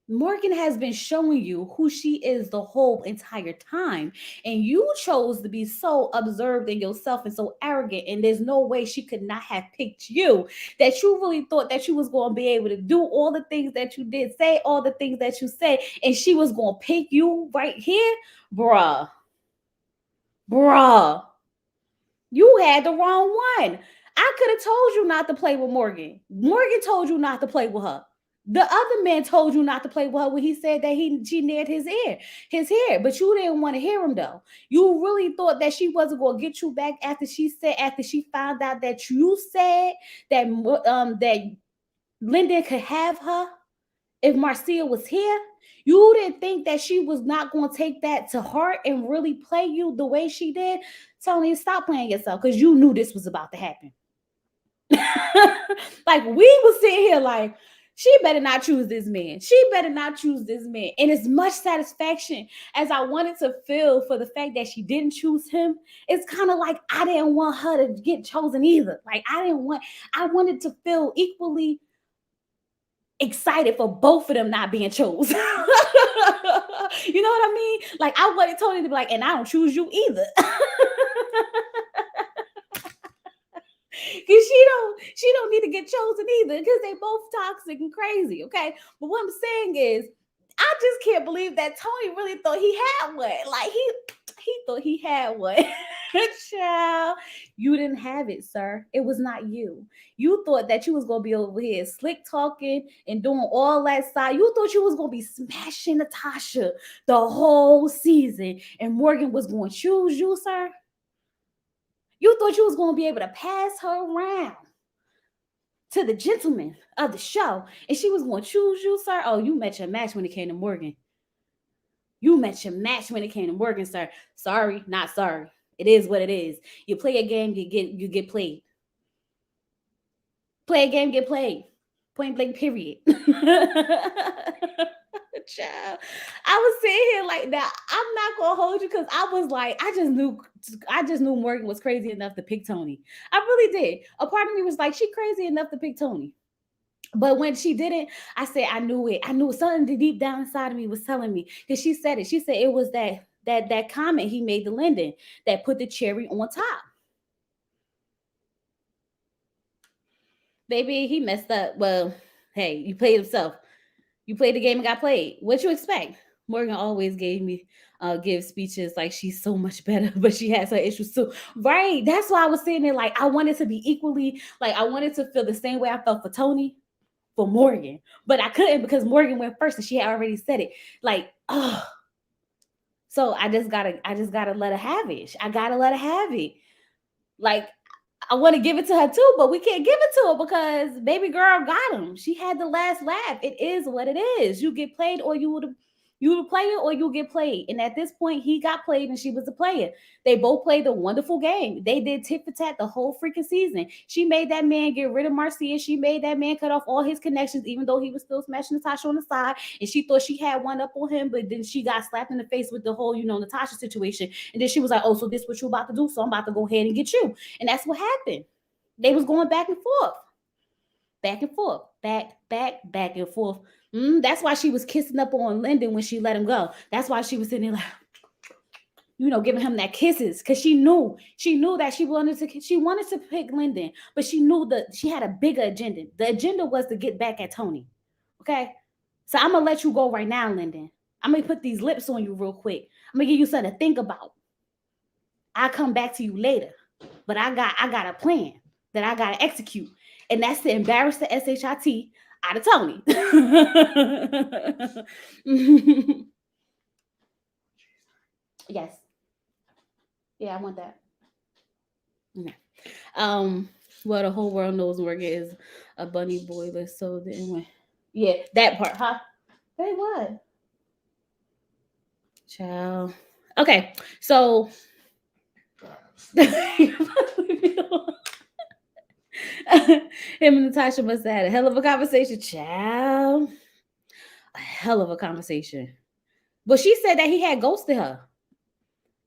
Morgan has been showing you who she is the whole entire time. And you chose to be so observed in yourself and so arrogant. And there's no way she could not have picked you. That you really thought that you was going to be able to do all the things that you did, say all the things that you said, and she was going to pick you right here. Bruh. Bruh. You had the wrong one. I could have told you not to play with Morgan. Morgan told you not to play with her. The other man told you not to play with her when he said that she neared his hair, but you didn't want to hear him though. You really thought that she wasn't going to get you back after she found out that you said that Lyndon could have her if Marcia was here. You didn't think that she was not going to take that to heart and really play you the way she did. Tony, stop playing yourself because you knew this was about to happen. Like we was sitting here like, she better not choose this man. She better not choose this man. And as much satisfaction as I wanted to feel for the fact that she didn't choose him, it's kind of like I didn't want her to get chosen either. Like I wanted to feel equally excited for both of them not being chosen. You know what I mean? Like I wanted Tony to be like, and I don't choose you either. Cause she she don't need to get chosen either because they both toxic and crazy. Okay. But what I'm saying is, I just can't believe that Tony really thought he had one. Like he thought he had one. Child, you didn't have it, sir. It was not you. You thought that you was gonna be over here slick talking and doing all that side. You thought you was gonna be smashing Natasha the whole season, and Morgan was gonna choose you, sir. You thought you was gonna be able to pass her around to the gentleman of the show, and she was gonna choose you, sir. Oh, you met your match when it came to Morgan. You met your match when it came to Morgan, sir. Sorry, not sorry. It is what it is. You play a game, you get played. Play a game, get played. Point blank, period. Child. I was sitting here like that. I'm not gonna hold you because I was like, I just knew Morgan was crazy enough to pick Tony. I really did. A part of me was like, she crazy enough to pick Tony. But when she didn't, I said, I knew it. I knew something deep down inside of me was telling me. Because she said it. She said it was that comment he made to Lyndon that put the cherry on top. Baby, he messed up. Well, hey, you played himself. You played the game and got played. What you expect? Morgan always give speeches like she's so much better, but she has her issues too. Right. That's why I was saying it like I wanted to be equally, like I wanted to feel the same way I felt for Tony, for Morgan. But I couldn't because Morgan went first and she had already said it. Like, oh. So I just gotta let her have it. I gotta let her have it. Like I want to give it to her too, but we can't give it to her because baby girl got him. She had the last laugh. It is what it is. You get played, or you the player, or you get played. And at this point, he got played, and she was the player. They both played a wonderful game. They did tit for tat the whole freaking season. She made that man get rid of Marcia. She made that man cut off all his connections, even though he was still smashing Natasha on the side. And she thought she had one up on him, but then she got slapped in the face with the whole, Natasha situation. And then she was like, "Oh, so this what you about to do? So I'm about to go ahead and get you." And that's what happened. They was going back and forth, back and forth, back and forth. That's why she was kissing up on Lyndon when she let him go. That's why she was sitting there like, giving him that kisses because she knew that she wanted to pick Lyndon, but she knew that she had a bigger agenda. The agenda was to get back at Tony. Okay, so I'm gonna let you go right now, Lyndon. I'm gonna put these lips on you real quick. I'm gonna give you something to think about. I'll come back to you later, but I got a plan that I gotta execute, and that's to embarrass the shit out of Tony. Yes. Yeah, I want that. Okay. Well, the whole world knows Morgan is a bunny boiler. So anyway, yeah, that part, huh? Hey, what? Child. Okay, so him and Natasha must have had a hell of a conversation, child. A hell of a conversation. But she said that he had ghosted her.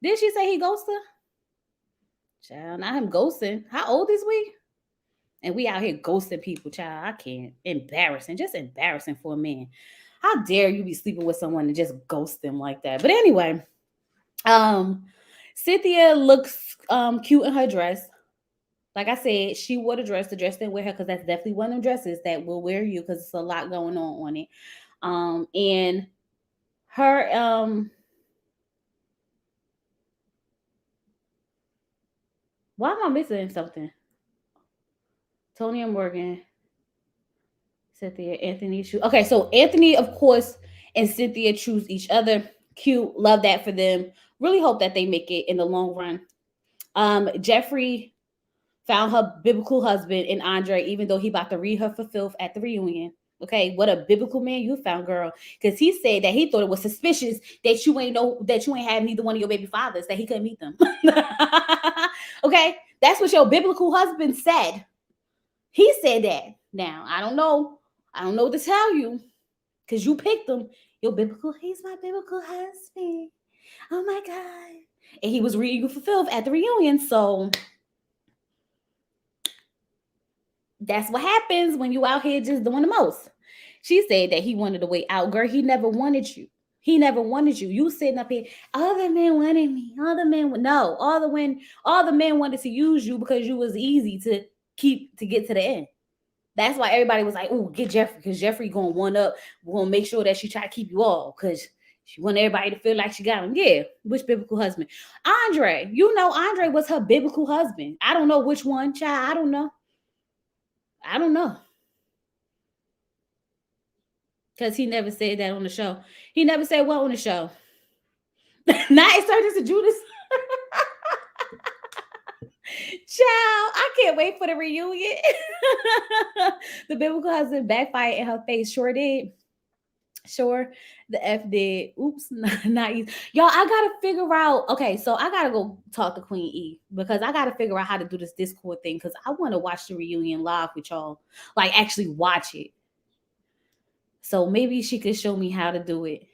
Did she say he ghosted her? Child, not him ghosting. How old is we? And we out here ghosting people, child. I can't. Embarrassing. Just embarrassing for a man. How dare you be sleeping with someone and just ghost them like that? But anyway, Cynthia looks cute in her dress. Like I said, she wore the dress. The dress didn't wear her because that's definitely one of them dresses that will wear you because it's a lot going on it. And her why am I missing something? Tony and Morgan, Cynthia, Anthony choose. Okay, so Anthony, of course, and Cynthia choose each other. Cute, love that for them. Really hope that they make it in the long run. Jeffrey found her biblical husband in Andre, even though he about to read her for filth at the reunion. Okay, what a biblical man you found, girl. Because he said that he thought it was suspicious that you ain't have neither one of your baby fathers, that he couldn't meet them. Okay, that's what your biblical husband said. He said that. Now I don't know what to tell you, because you picked him. He's my biblical husband. Oh my God. And he was reading you for filth at the reunion. So that's what happens when you out here just doing the most. She said that he wanted a way out. Girl, he never wanted you. He never wanted you. You sitting up here, all the men wanted me. All the men wanted to use you because you was easy to keep to get to the end. That's why everybody was like, "Oh, get Jeffrey, because Jeffrey gonna one up. We're gonna make sure that she try to keep you all, because she want everybody to feel like she got him." Yeah, which biblical husband? Andre. You know, Andre was her biblical husband. I don't know which one, child. I don't know. I don't know, because he never said that on the show. He never said what on the show. Now it turned into Judas. Child, I can't wait for the reunion. The biblical husband backfired in her face. Sure did. Sure, the F did. Oops, not easy. Y'all, I gotta figure out. Okay, so I gotta go talk to Queen E, because I gotta figure out how to do this Discord thing, because I want to watch the reunion live with y'all, like actually watch it. So maybe she could show me how to do it,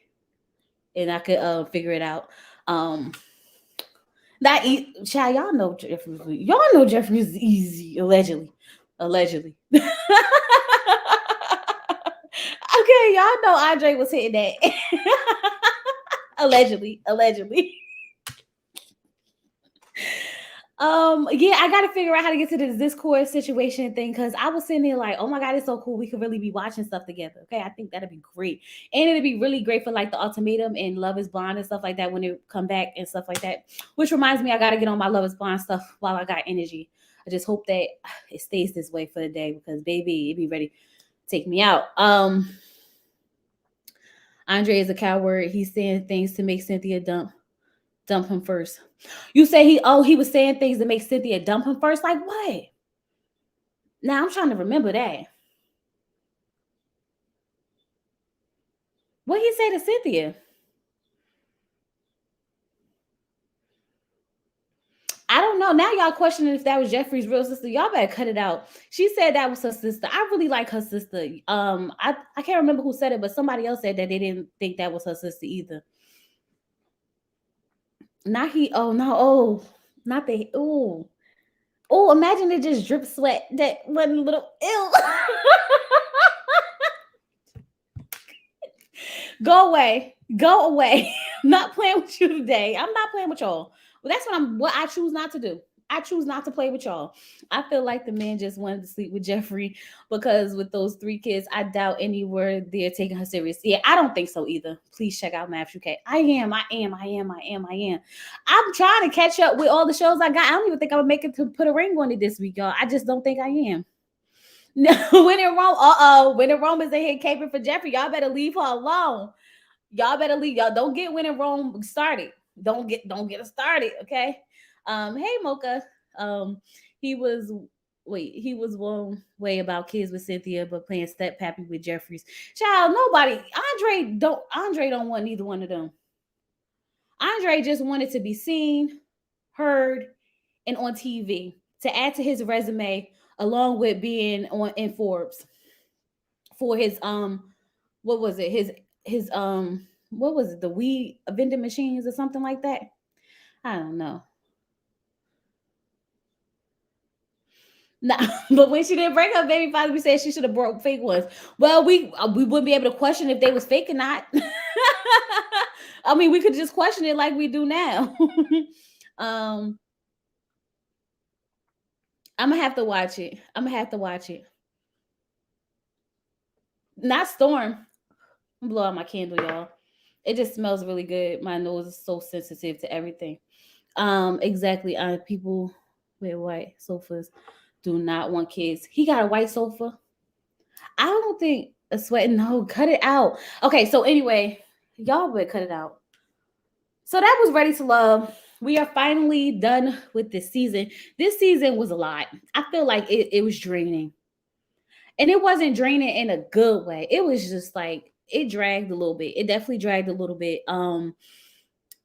and I could figure it out. Um, That child, y'all know Jeffrey. Y'all know Jeffrey's easy, allegedly. Allegedly. Okay, y'all know Andre was hitting that. Allegedly. Allegedly. Yeah, I gotta figure out how to get to this Discord situation thing, because I was sitting there like, oh my god, it's so cool. We could really be watching stuff together. Okay, I think that'd be great. And it'd be really great for like the ultimatum and Love is Blind and stuff like that when they come back and stuff like that. Which reminds me, I gotta get on my Love is Blind stuff while I got energy. I just hope that it stays this way for the day, because baby, it be ready to take me out. Andre is a coward. He's saying things to make Cynthia dump him first. You say he was saying things that make Cynthia dump him first? Like what? Now I'm trying to remember that. What he say to Cynthia? I don't know. Now y'all questioning if that was Jeffrey's real sister. Y'all better cut it out. She said that was her sister. I really like her sister. I can't remember who said it, but somebody else said that they didn't think that was her sister either. Not he. Oh no. Oh, not the. Oh. Oh, imagine it just drip sweat. That one little ew. Go away. Go away. I'm not playing with you today. I'm not playing with y'all. Well, that's what I choose not to do. I choose not to play with y'all. I feel like the man just wanted to sleep with Jeffrey, because with those 3 kids, I doubt anywhere they're taking her serious. Yeah, I don't think so either. Please check out Maps UK. I am. I'm trying to catch up with all the shows I got. I don't even think I would make it to put a ring on it this week, y'all. I just don't think I am. No, when in Rome, when in Rome is in here caping for Jeffrey, y'all better leave her alone. Y'all better leave. Y'all don't get when in Rome started. Don't get us started, okay? Hey Mocha. Um, he was he was one way about kids with Cynthia, but playing step pappy with Jeffries. Child, nobody. Andre don't want neither one of them. Andre just wanted to be seen, heard, and on TV to add to his resume, along with being on in Forbes for his what was it? His what was it? The weed vending machines or something like that. I don't know. No, but when she didn't break her baby father, we said she should have broke fake ones. Well, we wouldn't be able to question if they was fake or not. I mean, we could just question it like we do now. um, I'm gonna have to watch it. I'm gonna have to watch it. Not Storm. I'm blow out my candle, y'all. It just smells really good. My nose is so sensitive to everything. Exactly. People with white sofas do not want kids. He got a white sofa. I don't think a sweat. No, cut it out. Okay, so anyway, y'all better cut it out. So that was Ready to Love. We are finally done with this season. This season was a lot. I feel like it was draining. And it wasn't draining in a good way. It was just like it dragged a little bit. It definitely dragged a little bit.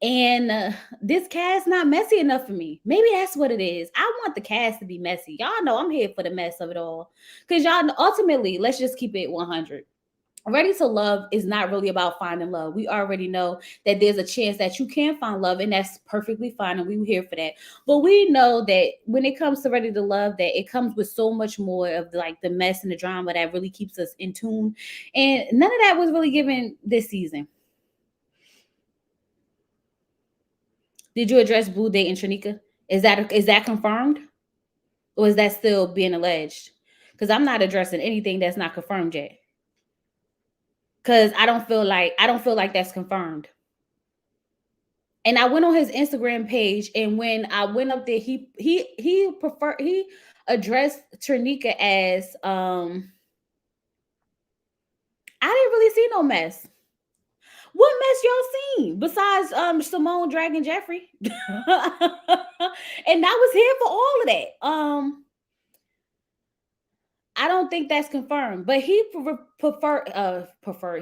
And this cast not messy enough for me. Maybe that's what it is. I want the cast to be messy. Y'all know I'm here for the mess of it all. Because y'all ultimately, let's just keep it 100. Ready to Love is not really about finding love. We already know that there's a chance that you can find love, and that's perfectly fine, and we were here for that. But we know that when it comes to Ready to Love, that it comes with so much more of like the mess and the drama that really keeps us in tune. And none of that was really given this season. Did you address Blue Date and Trinika? Is that confirmed? Or is that still being alleged? Because I'm not addressing anything that's not confirmed yet. Because I don't feel like that's confirmed. And I went on his Instagram page, and when I went up there, he addressed Trinika as I didn't really see no mess. What mess y'all seen besides Simone dragging Jeffrey? And I was here for all of that. I don't think that's confirmed, but he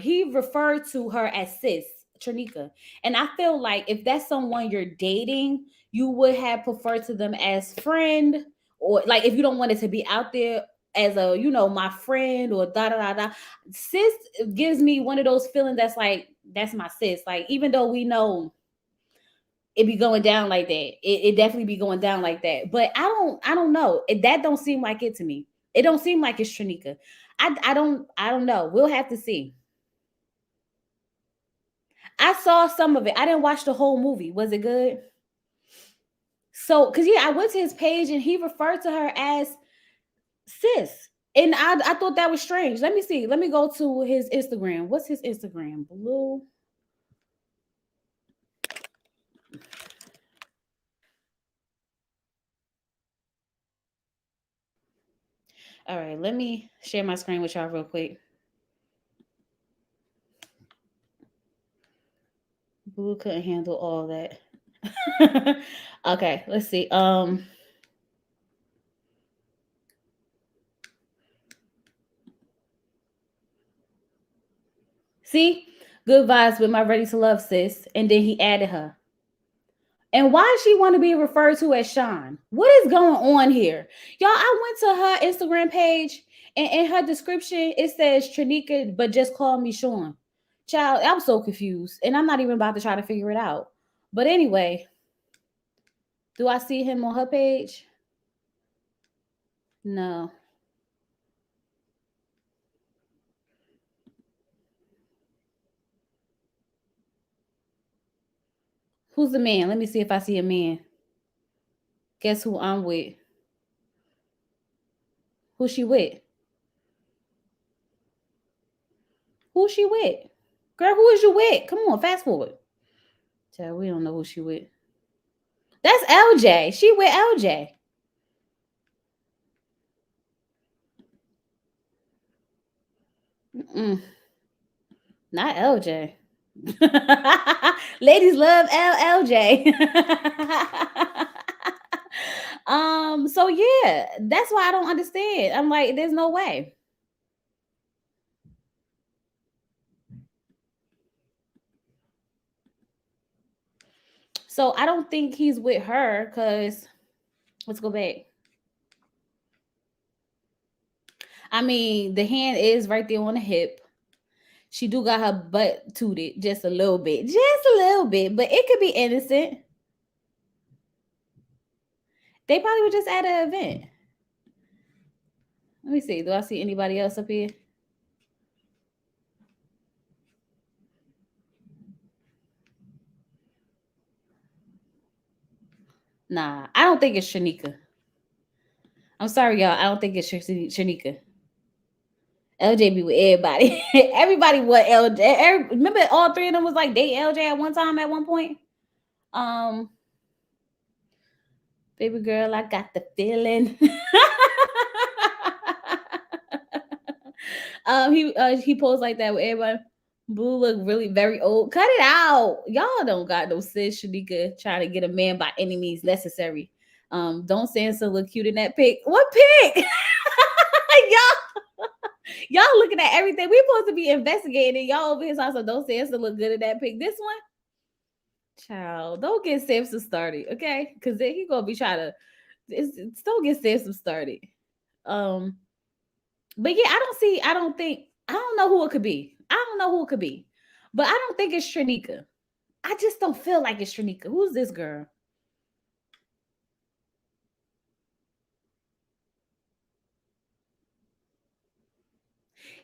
he referred to her as sis Trinika, and I feel like if that's someone you're dating, you would have preferred to them as friend, or like if you don't want it to be out there as a my friend or da da da da. Sis gives me one of those feelings that's like that's my sis. Like even though we know it be going down like that. It definitely be going down like that. But I don't know. That don't seem like it to me. It don't seem like it's Trinika. I don't know. We'll have to see. I saw some of it. I didn't watch the whole movie. Was it good? So, cause yeah, I went to his page and he referred to her as sis. And I thought that was strange. Let me see. Let me go to his Instagram. What's his Instagram? Blue. All right, let me share my screen with y'all real quick. Blue couldn't handle all that. Okay, let's see. See, good vibes with my ready to love sis, and then he added her. And why does she want to be referred to as Sean? What is going on here, y'all? I went to her Instagram page, and in her description it says Trinika, but just call me Sean. Child, I'm so confused, and I'm not even about to try to figure it out. But anyway, do I see him on her page? No. Who's the man? Let me see if I see a man. Guess who I'm with? Who she with? Who she with? Girl, who is you with? Come on, fast forward. Child, we don't know who she with. That's LJ. She with LJ. Mm-mm, not LJ. Ladies love LJ. So yeah, that's why I don't understand. I'm like, there's no way. So I don't think he's with her because let's go back. I mean, the hand is right there on the hip. She do got her butt tooted just a little bit, but it could be innocent. They probably were just at an event. Let me see. Do I see anybody else up here? Nah, I don't think it's Shanika. I'm sorry, y'all. I don't think it's Shanika. LJ be with everybody. Everybody what LJ. Remember, all three of them was like date LJ at one time at one point. Um, baby girl, I got the feeling. He posed like that with everybody. Blue look really very old. Cut it out. Y'all don't got no sis Shanika trying to get a man by any means necessary. Don't Sansa look cute in that pic. What pic? y'all, y'all looking at everything. We supposed to be investigating. Y'all over here also don't Sansa look good in that pic. This one, child, don't get Samson started, okay? Because then he gonna be trying to. Don't get Samson started. Um, but yeah, I don't see. I don't think. I don't know who it could be. I don't know who it could be, but I don't think it's Trinika. I just don't feel like it's Trinika. Who's this girl?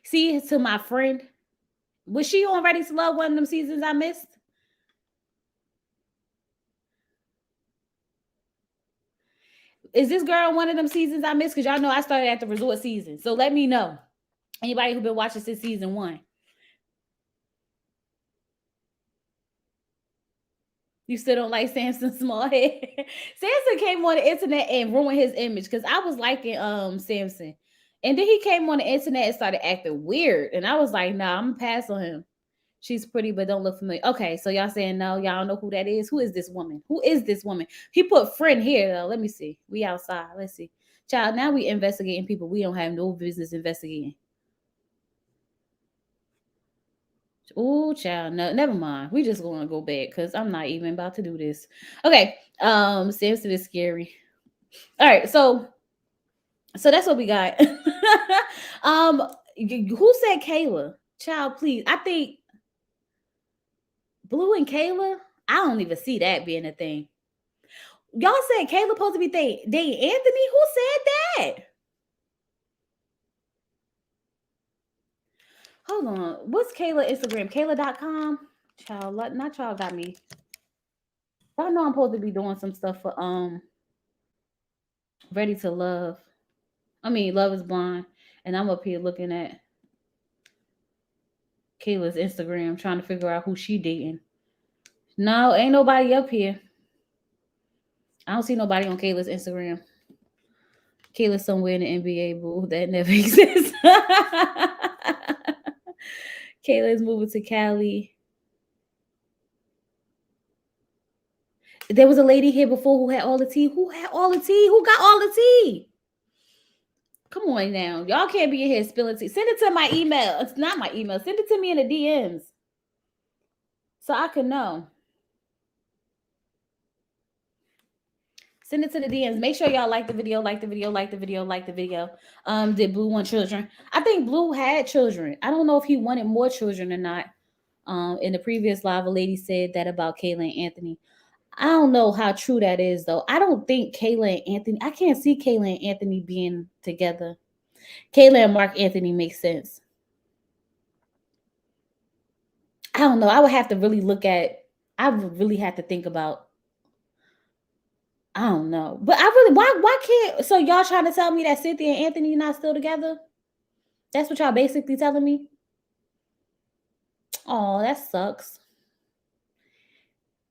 See, to my friend, was she on Ready to Love one of them seasons I missed? Is this girl one of them seasons I missed? Because y'all know I started at the resort season. So let me know. Anybody who been watching since season 1. You still don't like Samson Smallhead? Samson came on the internet and ruined his image because I was liking Samson. And then he came on the internet and started acting weird. And I was like, nah, I'm gonna pass on him. She's pretty, but don't look familiar. Okay, so y'all saying no, y'all don't know who that is. Who is this woman? Who is this woman? He put friend here though. Let me see. We outside. Let's see. Child, now we investigating people we don't have no business investigating. Oh, child, no, never mind. We just gonna go back because I'm not even about to do this. Okay, Samson is scary. All right, so that's what we got. Who said Kayla? Child, please. I think Blue and Kayla. I don't even see that being a thing. Y'all said Kayla supposed to be dating Anthony. Who said that? Hold on. What's Kayla Instagram? Kayla.com. Child, not y'all got me. Y'all know I'm supposed to be doing some stuff for Ready to Love. I mean, Love is Blind. And I'm up here looking at Kayla's Instagram, trying to figure out who she dating. No, ain't nobody up here. I don't see nobody on Kayla's Instagram. Kayla's somewhere in the NBA, boo. That never exists. Kayla's moving to Cali. There was a lady here before who had all the tea. Who had all the tea? Who got all the tea? Come on now. Y'all can't be in here spilling tea. Send it to my email. It's not my email. Send it to me in the DMs so I can know. Send it to the DMs. Make sure y'all like the video, like the video, like the video, like the video. Did Blue want children? I think Blue had children. I don't know if he wanted more children or not. In the previous live, a lady said that about Kayla and Anthony. I don't know how true that is though. I don't think Kayla and Anthony. I can't see Kayla and Anthony being together. Kayla and Mark Anthony makes sense. I don't know. I would have to really look at. I would really have to think about. I don't know, but I really why can't so y'all trying to tell me that Cynthia and Anthony not still together? That's what y'all basically telling me. Oh, that sucks.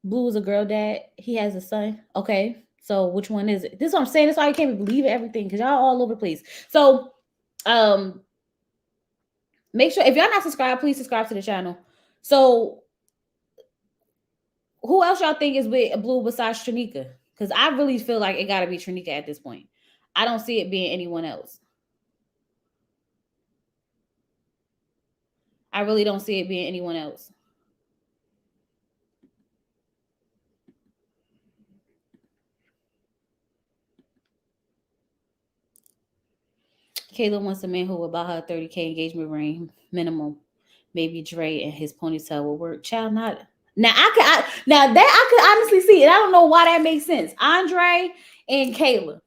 Blue is a girl dad. He has a son. Okay, so which one is it? This is what I'm saying. That's why I can't believe everything because y'all all over the place. So, um, make sure if y'all not subscribed, please subscribe to the channel. So, who else y'all think is with Blue besides Trinika? Because I really feel like it got to be Trinika at this point. I don't see it being anyone else. I really don't see it being anyone else. Kayla wants a man who will buy her 30K engagement ring minimum. Maybe Dre and his ponytail will work. Child, not now. Now that I could honestly see it. I don't know why that makes sense. Andre and Kayla.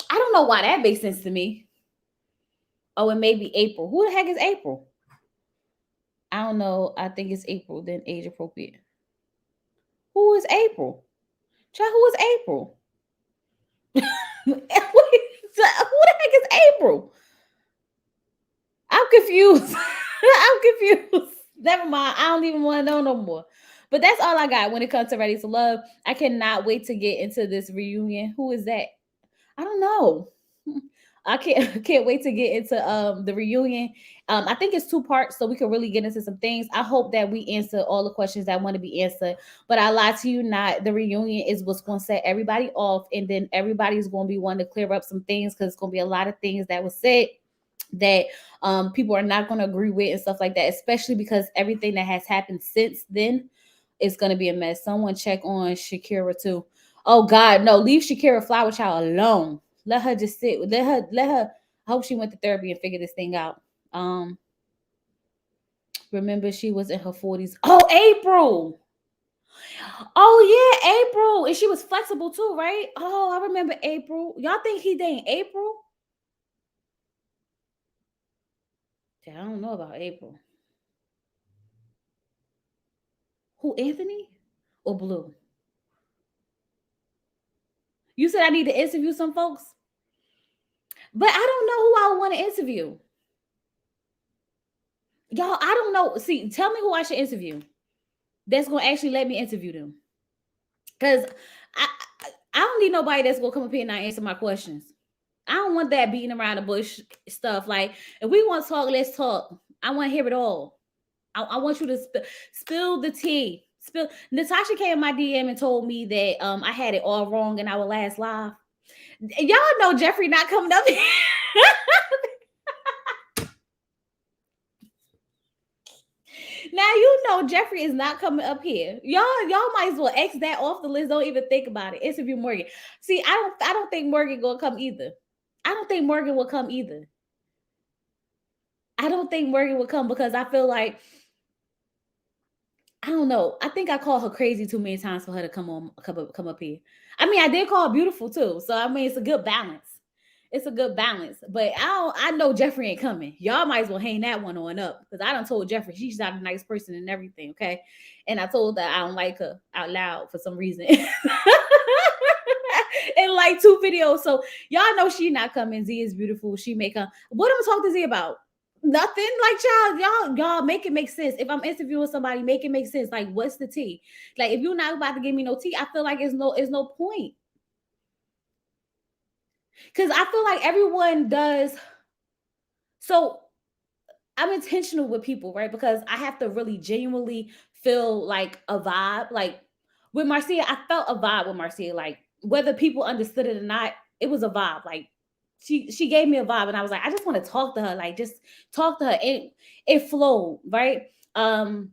I don't know why that makes sense to me. Oh, and maybe April. Who the heck is April? I don't know. I think it's April. Then age appropriate. Who is April? Child, who is April? Who the heck is April? I'm confused. I'm confused. Never mind. I don't even want to know no more. But that's all I got when it comes to Ready to Love. I cannot wait to get into this reunion. Who is that? I don't know. I can't wait to get into the reunion. I think it's 2 parts, so we can really get into some things. I hope that we answer all the questions that want to be answered. But I lie to you not. The reunion is what's going to set everybody off, and then everybody's going to be wanting to clear up some things because it's going to be a lot of things that was said that people are not going to agree with and stuff like that, especially because everything that has happened since then is going to be a mess. Someone check on Shakira too. Oh God, no, leave Shakira Flower Child alone. Let her just sit. Let her. I hope she went to therapy and figured this thing out. Remember she was in her 40s. Oh, April. Oh yeah, April. And she was flexible too, right? Oh, I remember April. Y'all think he dating April? I don't know about April. Who, Anthony or Blue? You said I need to interview some folks, but I don't know who I want to interview. Y'all, I don't know. See, tell me who I should interview. That's gonna actually let me interview them. Cause I I don't need nobody that's gonna come up here and not answer my questions. I don't want that beating around the bush stuff. Like, if we want to talk, let's talk. I want to hear it all. I want you to spill the tea. Spill. Natasha came in my DM and told me that I had it all wrong in our last live. Y'all know Jeffrey not coming up here. Now you know Jeffrey is not coming up here. Y'all might as well X that off the list. Don't even think about it. Interview Morgan. See, I don't think Morgan gonna come either. I don't think Morgan will come either. I don't think Morgan will come because I feel like, I don't know. I think I called her crazy too many times for her to come up here. I mean, I did call her beautiful too. So I mean, it's a good balance. It's a good balance. But I know Jeffrey ain't coming. Y'all might as well hang that one on up. Because I done told Jeffrey she's not a nice person and everything, okay? And I told her I don't like her out loud for some reason. In like 2 videos. So y'all know she not coming. Z is beautiful. She may come. What am I talking to Z about? Nothing. Like, child, y'all make it make sense. If I'm interviewing somebody, make it make sense. Like, what's the tea? Like, if you're not about to give me no tea, I feel like it's no point. Because I feel like everyone does. So I'm intentional with people, right? Because I have to really genuinely feel like a vibe. Like with Marcia, I felt a vibe with Marcia. Like, whether people understood it or not, it was a vibe. Like, she gave me a vibe, and I was like, I just want to talk to her. Like, just talk to her. It flowed, right? But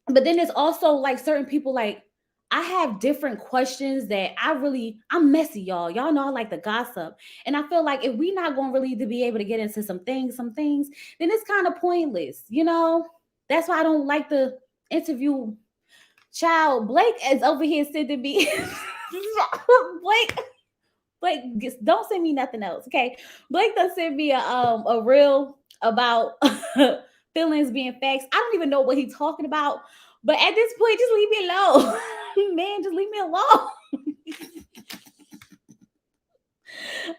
then there's also like certain people, like, I have different questions that I'm messy, y'all. Y'all know I like to gossip. And I feel like if we not gonna really to be able to get into some things, then it's kind of pointless, you know? That's why I don't like to interview. Child, Blake is over here sending me Blake, don't send me nothing else, okay? Blake does send me a reel about feelings being facts. I don't even know what he's talking about, but at this point, just leave me alone. Man, just leave me alone.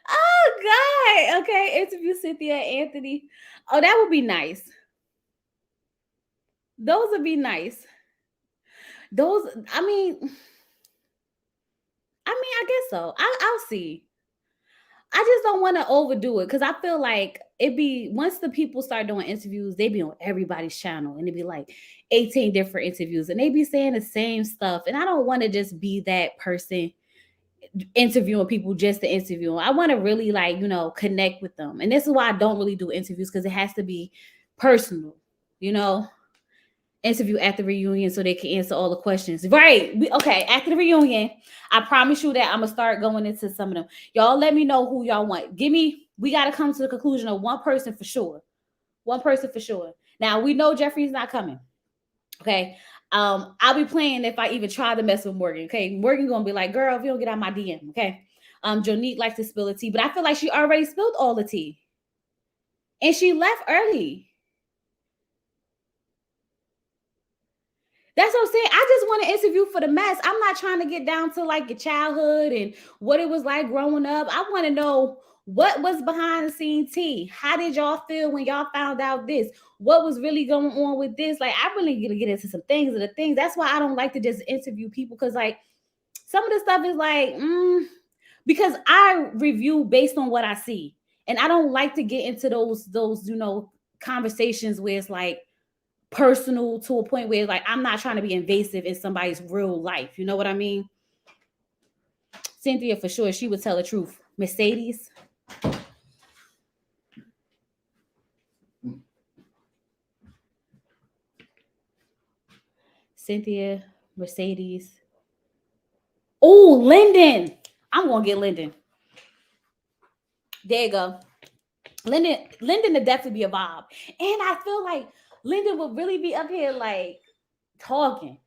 Oh God. Okay, interview Cynthia and Anthony. Oh, that would be nice. Those would be nice. Those, I guess so. I'll see. I just don't want to overdo it because I feel like it be once the people start doing interviews, they be on everybody's channel and it be like 18 different interviews and they be saying the same stuff. And I don't want to just be that person interviewing people just to interview them. I want to really, like, connect with them. And this is why I don't really do interviews, because it has to be personal, you know. Interview at the reunion so they can answer all the questions. Right. Okay. After the reunion, I promise you that I'm gonna start going into some of them. Y'all let me know who y'all want. We got to come to the conclusion of one person for sure. One person for sure. Now we know Jeffrey's not coming. Okay. I'll be playing if I even try to mess with Morgan. Okay. Morgan gonna be like, girl, if you don't get out my DM. Okay. Jonique likes to spill the tea, but I feel like she already spilled all the tea. And she left early. That's what I'm saying. I just want to interview for the mess. I'm not trying to get down to like your childhood and what it was like growing up. I want to know what was behind the scene tea. How did y'all feel when y'all found out this? What was really going on with this? Like, I really gonna get into some things of the things. That's why I don't like to just interview people, because like some of the stuff is like, because I review based on what I see. And I don't like to get into those, conversations where it's like personal to a point where like I'm not trying to be invasive in somebody's real life. You know what I mean? Cynthia for sure, she would tell the truth. Mercedes. Cynthia, Mercedes. Oh, Lyndon. I'm gonna get Lyndon. There you go. Lyndon would definitely be a vibe. And I feel like Lyndon would really be up here like talking.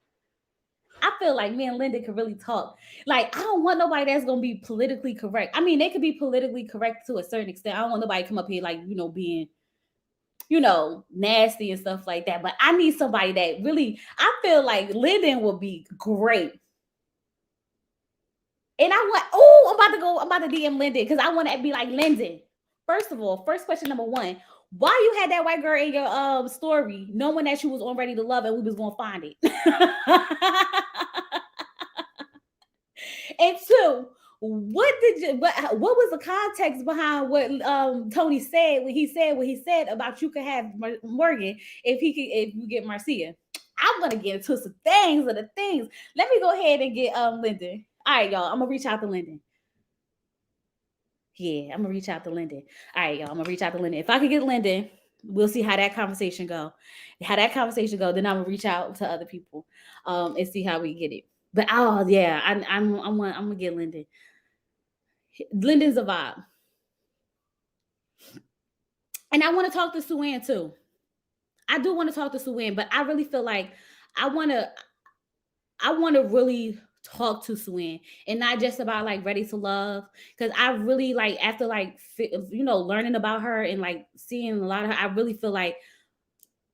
I feel like me and Linda could really talk. Like, I don't want nobody that's gonna be politically correct. I mean, they could be politically correct to a certain extent. I don't want nobody to come up here like, being, nasty and stuff like that. But I need somebody that really, I feel like Lyndon would be great. And I want, oh, I'm about to DM Lyndon because I want to be like Lyndon. First of all, first question number one. Why you had that white girl in your story, knowing that you was on Ready to Love and we was gonna find it? And two, what was the context behind what Tony said when he said what he said about you could have Morgan if you get Marcia? I'm gonna get into some things of the things. Let me go ahead and get Lyndon. All right, y'all. I'm gonna reach out to Lyndon. Yeah, I'm gonna reach out to Lyndon. All right, y'all. I'm gonna reach out to Lyndon. If I could get Lyndon, we'll see how that conversation go. How that conversation go, then I'm gonna reach out to other people, and see how we get it. But oh yeah, I'm gonna get Lyndon. Lyndon's a vibe, and I want to talk to Suanne too. I do want to talk to Suanne, but I really feel like I want to I want to really talk to Suanne and not just about like Ready to Love, because I really like after like learning about her and like seeing a lot of her, I really feel like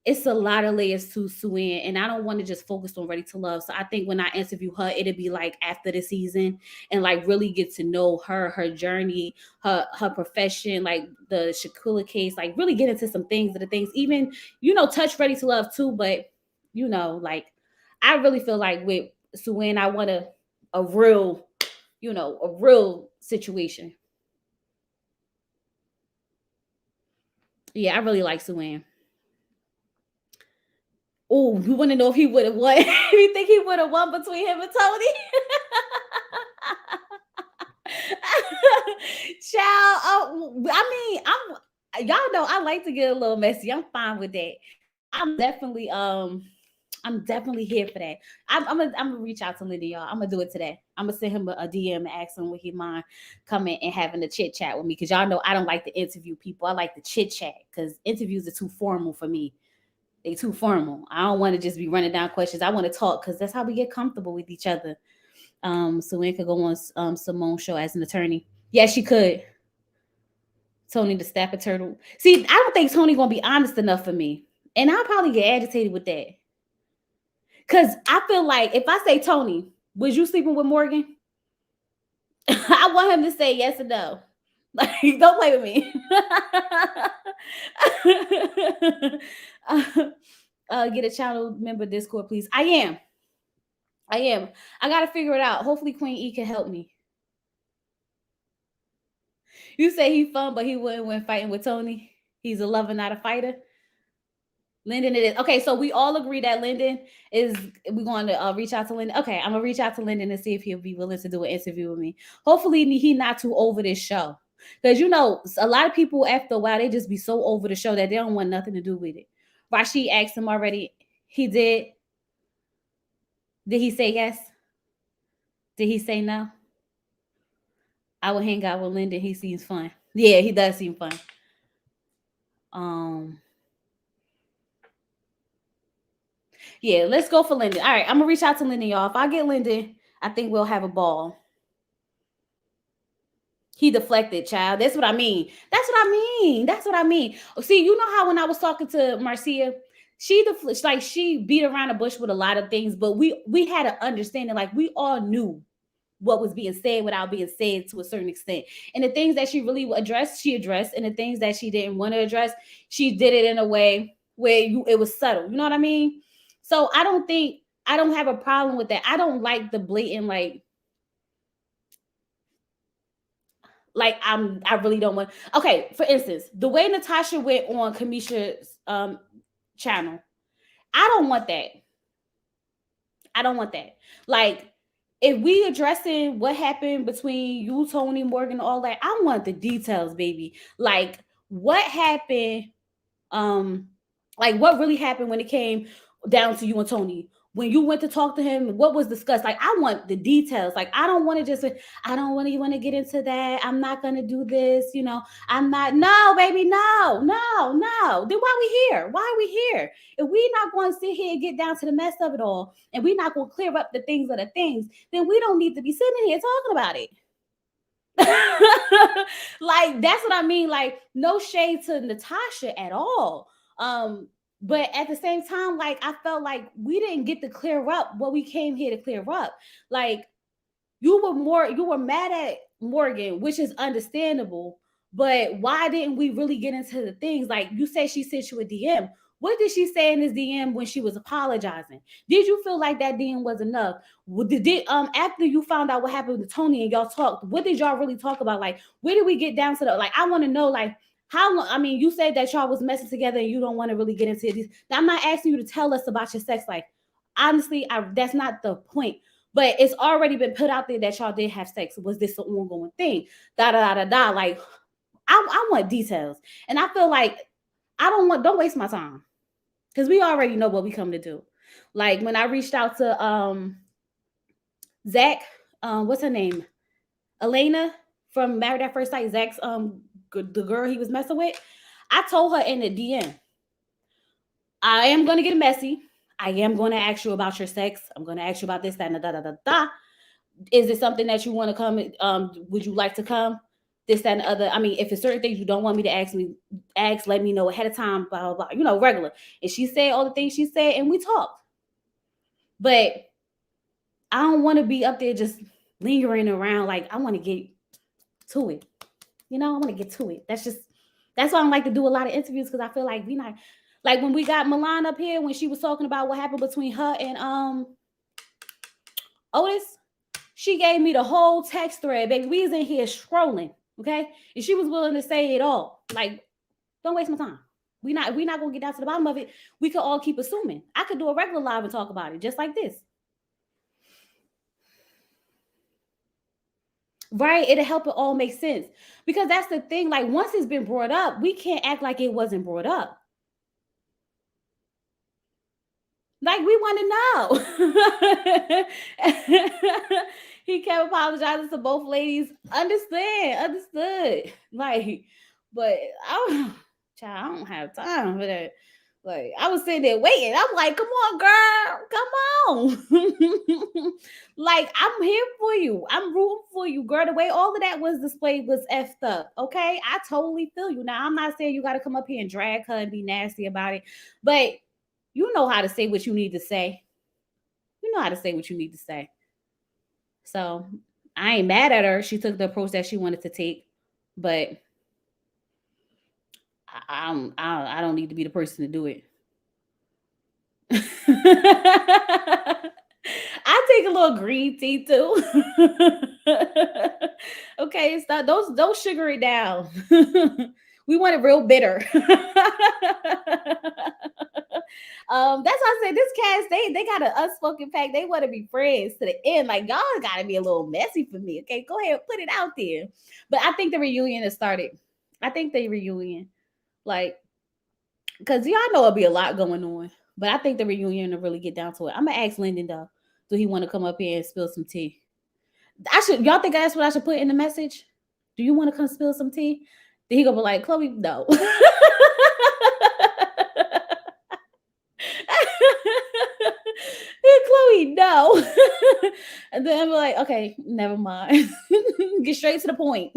it's a lot of layers to Suanne, and I don't want to just focus on Ready to Love. So I think when I interview her, it'll be like after the season and like really get to know her, her journey, her profession, like the Shaquilla case, like really get into some things of the things, even touch Ready to Love too. But like I really feel like with Suanne, I want a real, a real situation. Yeah, I really like Suanne. Oh, you want to know if he would have won? You think he would have won between him and Tony? Child, I mean, y'all know I like to get a little messy. I'm fine with that. I'm definitely I'm definitely here for that. I'm gonna reach out to Lydia, y'all. I'm gonna do it today. I'm gonna send him a DM and ask him would he mind coming and having a chit chat with me, because y'all know I don't like to interview people. I like to chit chat because interviews are too formal for me. They too formal. I don't want to just be running down questions. I want to talk because that's how we get comfortable with each other. So we could go on Simone's show as an attorney. Yeah, she could. Tony the Stapper Turtle. See, I don't think Tony gonna be honest enough for me, and I'll probably get agitated with that. Cause I feel like if I say Tony, was you sleeping with Morgan? I want him to say yes or no. Like, don't play with me. Get a channel member Discord, please. I am. I am. I gotta figure it out. Hopefully, Queen E can help me. You say he fun, but he wouldn't win fighting with Tony. He's a lover, not a fighter. Lyndon it is. Okay, so we all agree that Lyndon is, we're going to reach out to Lyndon. Okay, I'm gonna reach out to Lyndon and see if he'll be willing to do an interview with me. Hopefully he not too over this show. Because a lot of people after a while they just be so over the show that they don't want nothing to do with it. Rashid asked him already. He did. Did he say yes? Did he say no? I will hang out with Lyndon. He seems fun. Yeah, he does seem fun. Yeah, let's go for Lyndon. All right, I'm gonna reach out to Lyndon, y'all. If I get Lyndon, I think we'll have a ball. He deflected, child. That's what I mean. That's what I mean. That's what I mean. See, you know how when I was talking to Marcia, she beat around the bush with a lot of things, but we had an understanding, like we all knew what was being said without being said to a certain extent. And the things that she really addressed, she addressed, and the things that she didn't want to address, she did it in a way where it was subtle. You know what I mean? So I don't have a problem with that. I don't like the blatant I really don't want. Okay, for instance, the way Natasha went on Kamisha's channel, I don't want that. I don't want that. Like, if we addressing what happened between you, Tony, Morgan, all that, I want the details, baby. Like, what happened? Like what really happened when it came down to you and Tony? When you went to talk to him, what was discussed? Like, I want the details. Like, I don't want to just, I don't want to want to get into that. I'm not going to do this. I'm not. No, baby, no, no, no. Then why we here? Why are we here? If we're not going to sit here and get down to the mess of it all, and we're not going to clear up the things of the things, then we don't need to be sitting here talking about it. Like, that's what I mean. Like, no shade to Natasha at all. But at the same time, like, I felt like we didn't get to clear up what we came here to clear up. Like, you were mad at Morgan, which is understandable. But why didn't we really get into the things? Like you said, she sent you a DM. What did she say in this DM when she was apologizing? Did you feel like that DM was enough? After you found out what happened with Tony and y'all talked, what did y'all really talk about? Like, where did we get down to the like? I want to know like how long. I mean, you said that y'all was messing together and you don't want to really get into this. I'm not asking you to tell us about your sex life. Honestly, that's not the point. But it's already been put out there that y'all did have sex. Was this an ongoing thing? Da da da da da. Like, I want details, and I feel like don't waste my time because we already know what we come to do. Like when I reached out to Zach, what's her name, Elena from Married at First Sight. Zach's the girl he was messing with. I told her in the DM, I am gonna get messy. I am going to ask you about your sex. I'm going to ask you about this, that, and da da da da. Is it something that you want to come? Would you like to come? This, that, and the other. I mean, if it's certain things you don't want me to ask, let me know ahead of time, blah, blah, blah. You know, regular. And she said all the things she said, and we talked. But I don't want to be up there just lingering around. Like, I want to get to it. You know, I want to get to it. That's why I don't like to do a lot of interviews because I feel like we not, like when we got Milan up here, when she was talking about what happened between her and Otis, she gave me the whole text thread, baby. We was in here scrolling, okay? And she was willing to say it all. Like, don't waste my time. We not gonna get down to the bottom of it. We could all keep assuming. I could do a regular live and talk about it, just like this. Right? It'll help it all make sense. Because that's the thing. Like, once it's been brought up, we can't act like it wasn't brought up. Like, we want to know. He kept apologizing to both ladies. Understood. Like, but I don't have time for that. Like, I was sitting there waiting. I'm like, come on, girl, come on. Like, I'm here for you. I'm rooting for you, girl. The way all of that was displayed was effed up. Okay, I totally feel you. Now, I'm not saying you got to come up here and drag her and be nasty about it, but you know how to say what you need to say. You know how to say what you need to say. So I ain't mad at her. She took the approach that she wanted to take, but I don't need to be the person to do it. I take a little green tea too. Okay, stop. Don't sugar it down. We want it real bitter. That's why I said this cast, they got an unspoken pact. They want to be friends to the end. Like, y'all gotta be a little messy for me. Okay, go ahead, put it out there. But I think the reunion has started. I think the reunion, like, because y'all know it'll be a lot going on. But I think the reunion will really get down to it. I'm gonna ask Lyndon though. Do he want to come up here and spill some tea? Y'all think that's what I should put in the message? Do you want to come spill some tea? Then he gonna be like, Chloe, no. Chloe, no. And then I'm like, okay, never mind. Get straight to the point.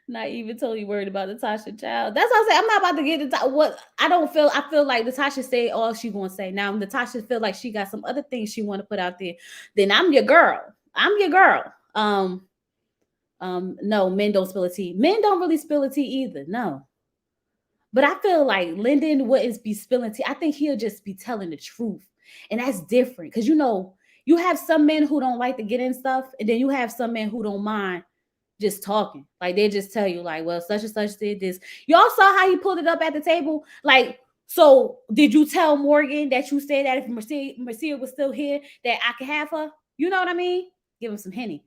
Not even totally worried about Natasha child. That's what I say. I'm not about to get into what I feel like Natasha say all she gonna say. Now Natasha feel like she got some other things she want to put out there. Then I'm your girl. I'm your girl. No, men don't spill a tea. Men don't really spill a tea either. No. But I feel like Lyndon wouldn't be spilling tea. I think he'll just be telling the truth. And that's different. Because you have some men who don't like to get in stuff, and then you have some men who don't mind just talking. Like they just tell you, like, well, such and such did this. Y'all saw how he pulled it up at the table. Like, so did you tell Morgan that you said that if Marcia was still here, that I could have her? You know what I mean? Give him some Henny.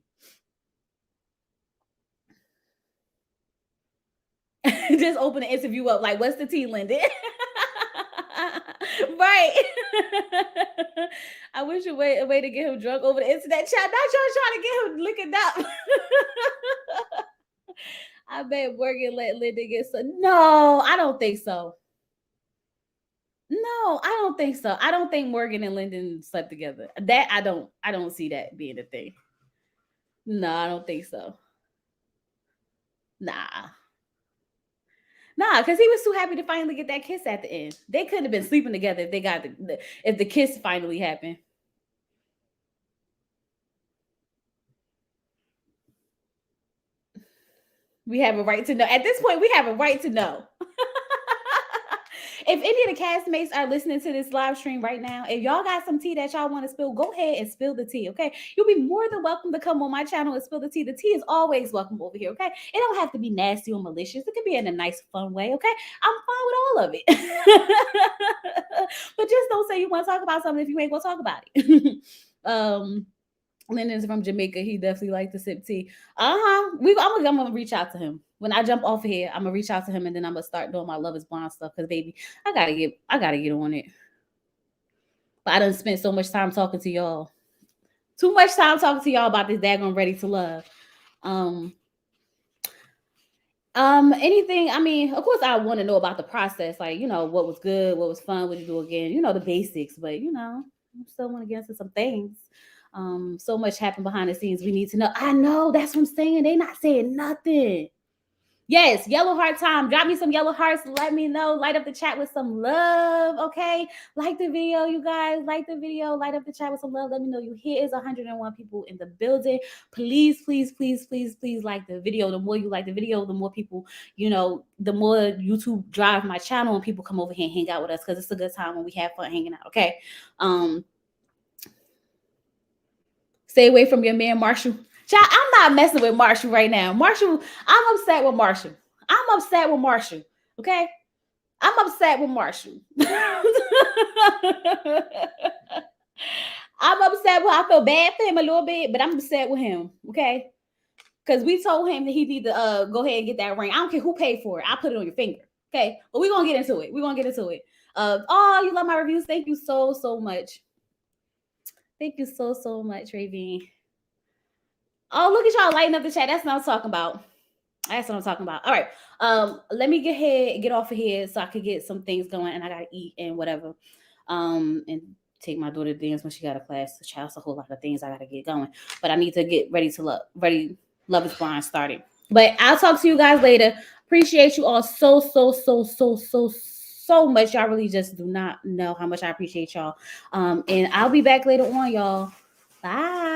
Just open the interview up. Like, what's the tea, Lyndon? Right. I wish a way to get him drunk over the internet chat. Not y'all trying to get him licking up. I bet Morgan let Lyndon get some. No, I don't think so. No, I don't think so. I don't think Morgan and Lyndon slept together. That I don't see that being a thing. No, I don't think so. Nah. Nah, because he was too happy to finally get that kiss at the end. They couldn't have been sleeping together if they got if the kiss finally happened. We have a right to know. At this point, we have a right to know. If any of the castmates are listening to this live stream right now, if y'all got some tea that y'all want to spill, go ahead and spill the tea, okay? You'll be more than welcome to come on my channel and spill the tea. The tea is always welcome over here, okay? It don't have to be nasty or malicious. It can be in a nice, fun way, okay? I'm fine with all of it. But just don't say you want to talk about something if you ain't gonna talk about it. Lennon's from Jamaica. He definitely likes to sip tea. I'm gonna reach out to him when I jump off of here. I'm gonna reach out to him and then I'm gonna start doing my Love Is Blind stuff because baby, I gotta get on it. But I done spent so much time talking to y'all. Too much time talking to y'all about this daggone Ready to Love. Anything, I mean, of course I want to know about the process, like, what was good, what was fun, what you do again, the basics, but I still want to get into some things. So much happened behind the scenes we need to know. I know, that's what I'm saying. They not saying nothing. Yes, yellow heart time. Drop me some yellow hearts. Let me know. Light up the chat with some love, okay? Like the video, you guys. Like the video. Light up the chat with some love. Let me know you here. Is 101 people in the building. Please, please, please, please, please like the video. The more you like the video, the more people, the more YouTube drive my channel and people come over here and hang out with us because it's a good time when we have fun hanging out, okay? Stay away from your man, Marshall. Child, I'm not messing with Marshall right now. Marshall, I'm upset with Marshall. Okay? I'm upset with Marshall. I'm upset with I feel bad for him a little bit, but I'm upset with him, okay? Because we told him that he need to go ahead and get that ring. I don't care who paid for it. I'll put it on your finger. Okay? But we're gonna get into it. You love my reviews. Thank you so, so much. Thank you so, so much, Ravine. Oh, look at y'all lighting up the chat. That's what I'm talking about. All right. Let me get off of here so I could get some things going and I gotta eat and whatever. And take my daughter to dance when she got a class. The child's a whole lot of things I gotta get going. But I need to get ready to Love Is Blind started. But I'll talk to you guys later. Appreciate you all so, so, so, so, so, so much. Y'all really just do not know how much I appreciate y'all. And I'll be back later on, y'all. Bye.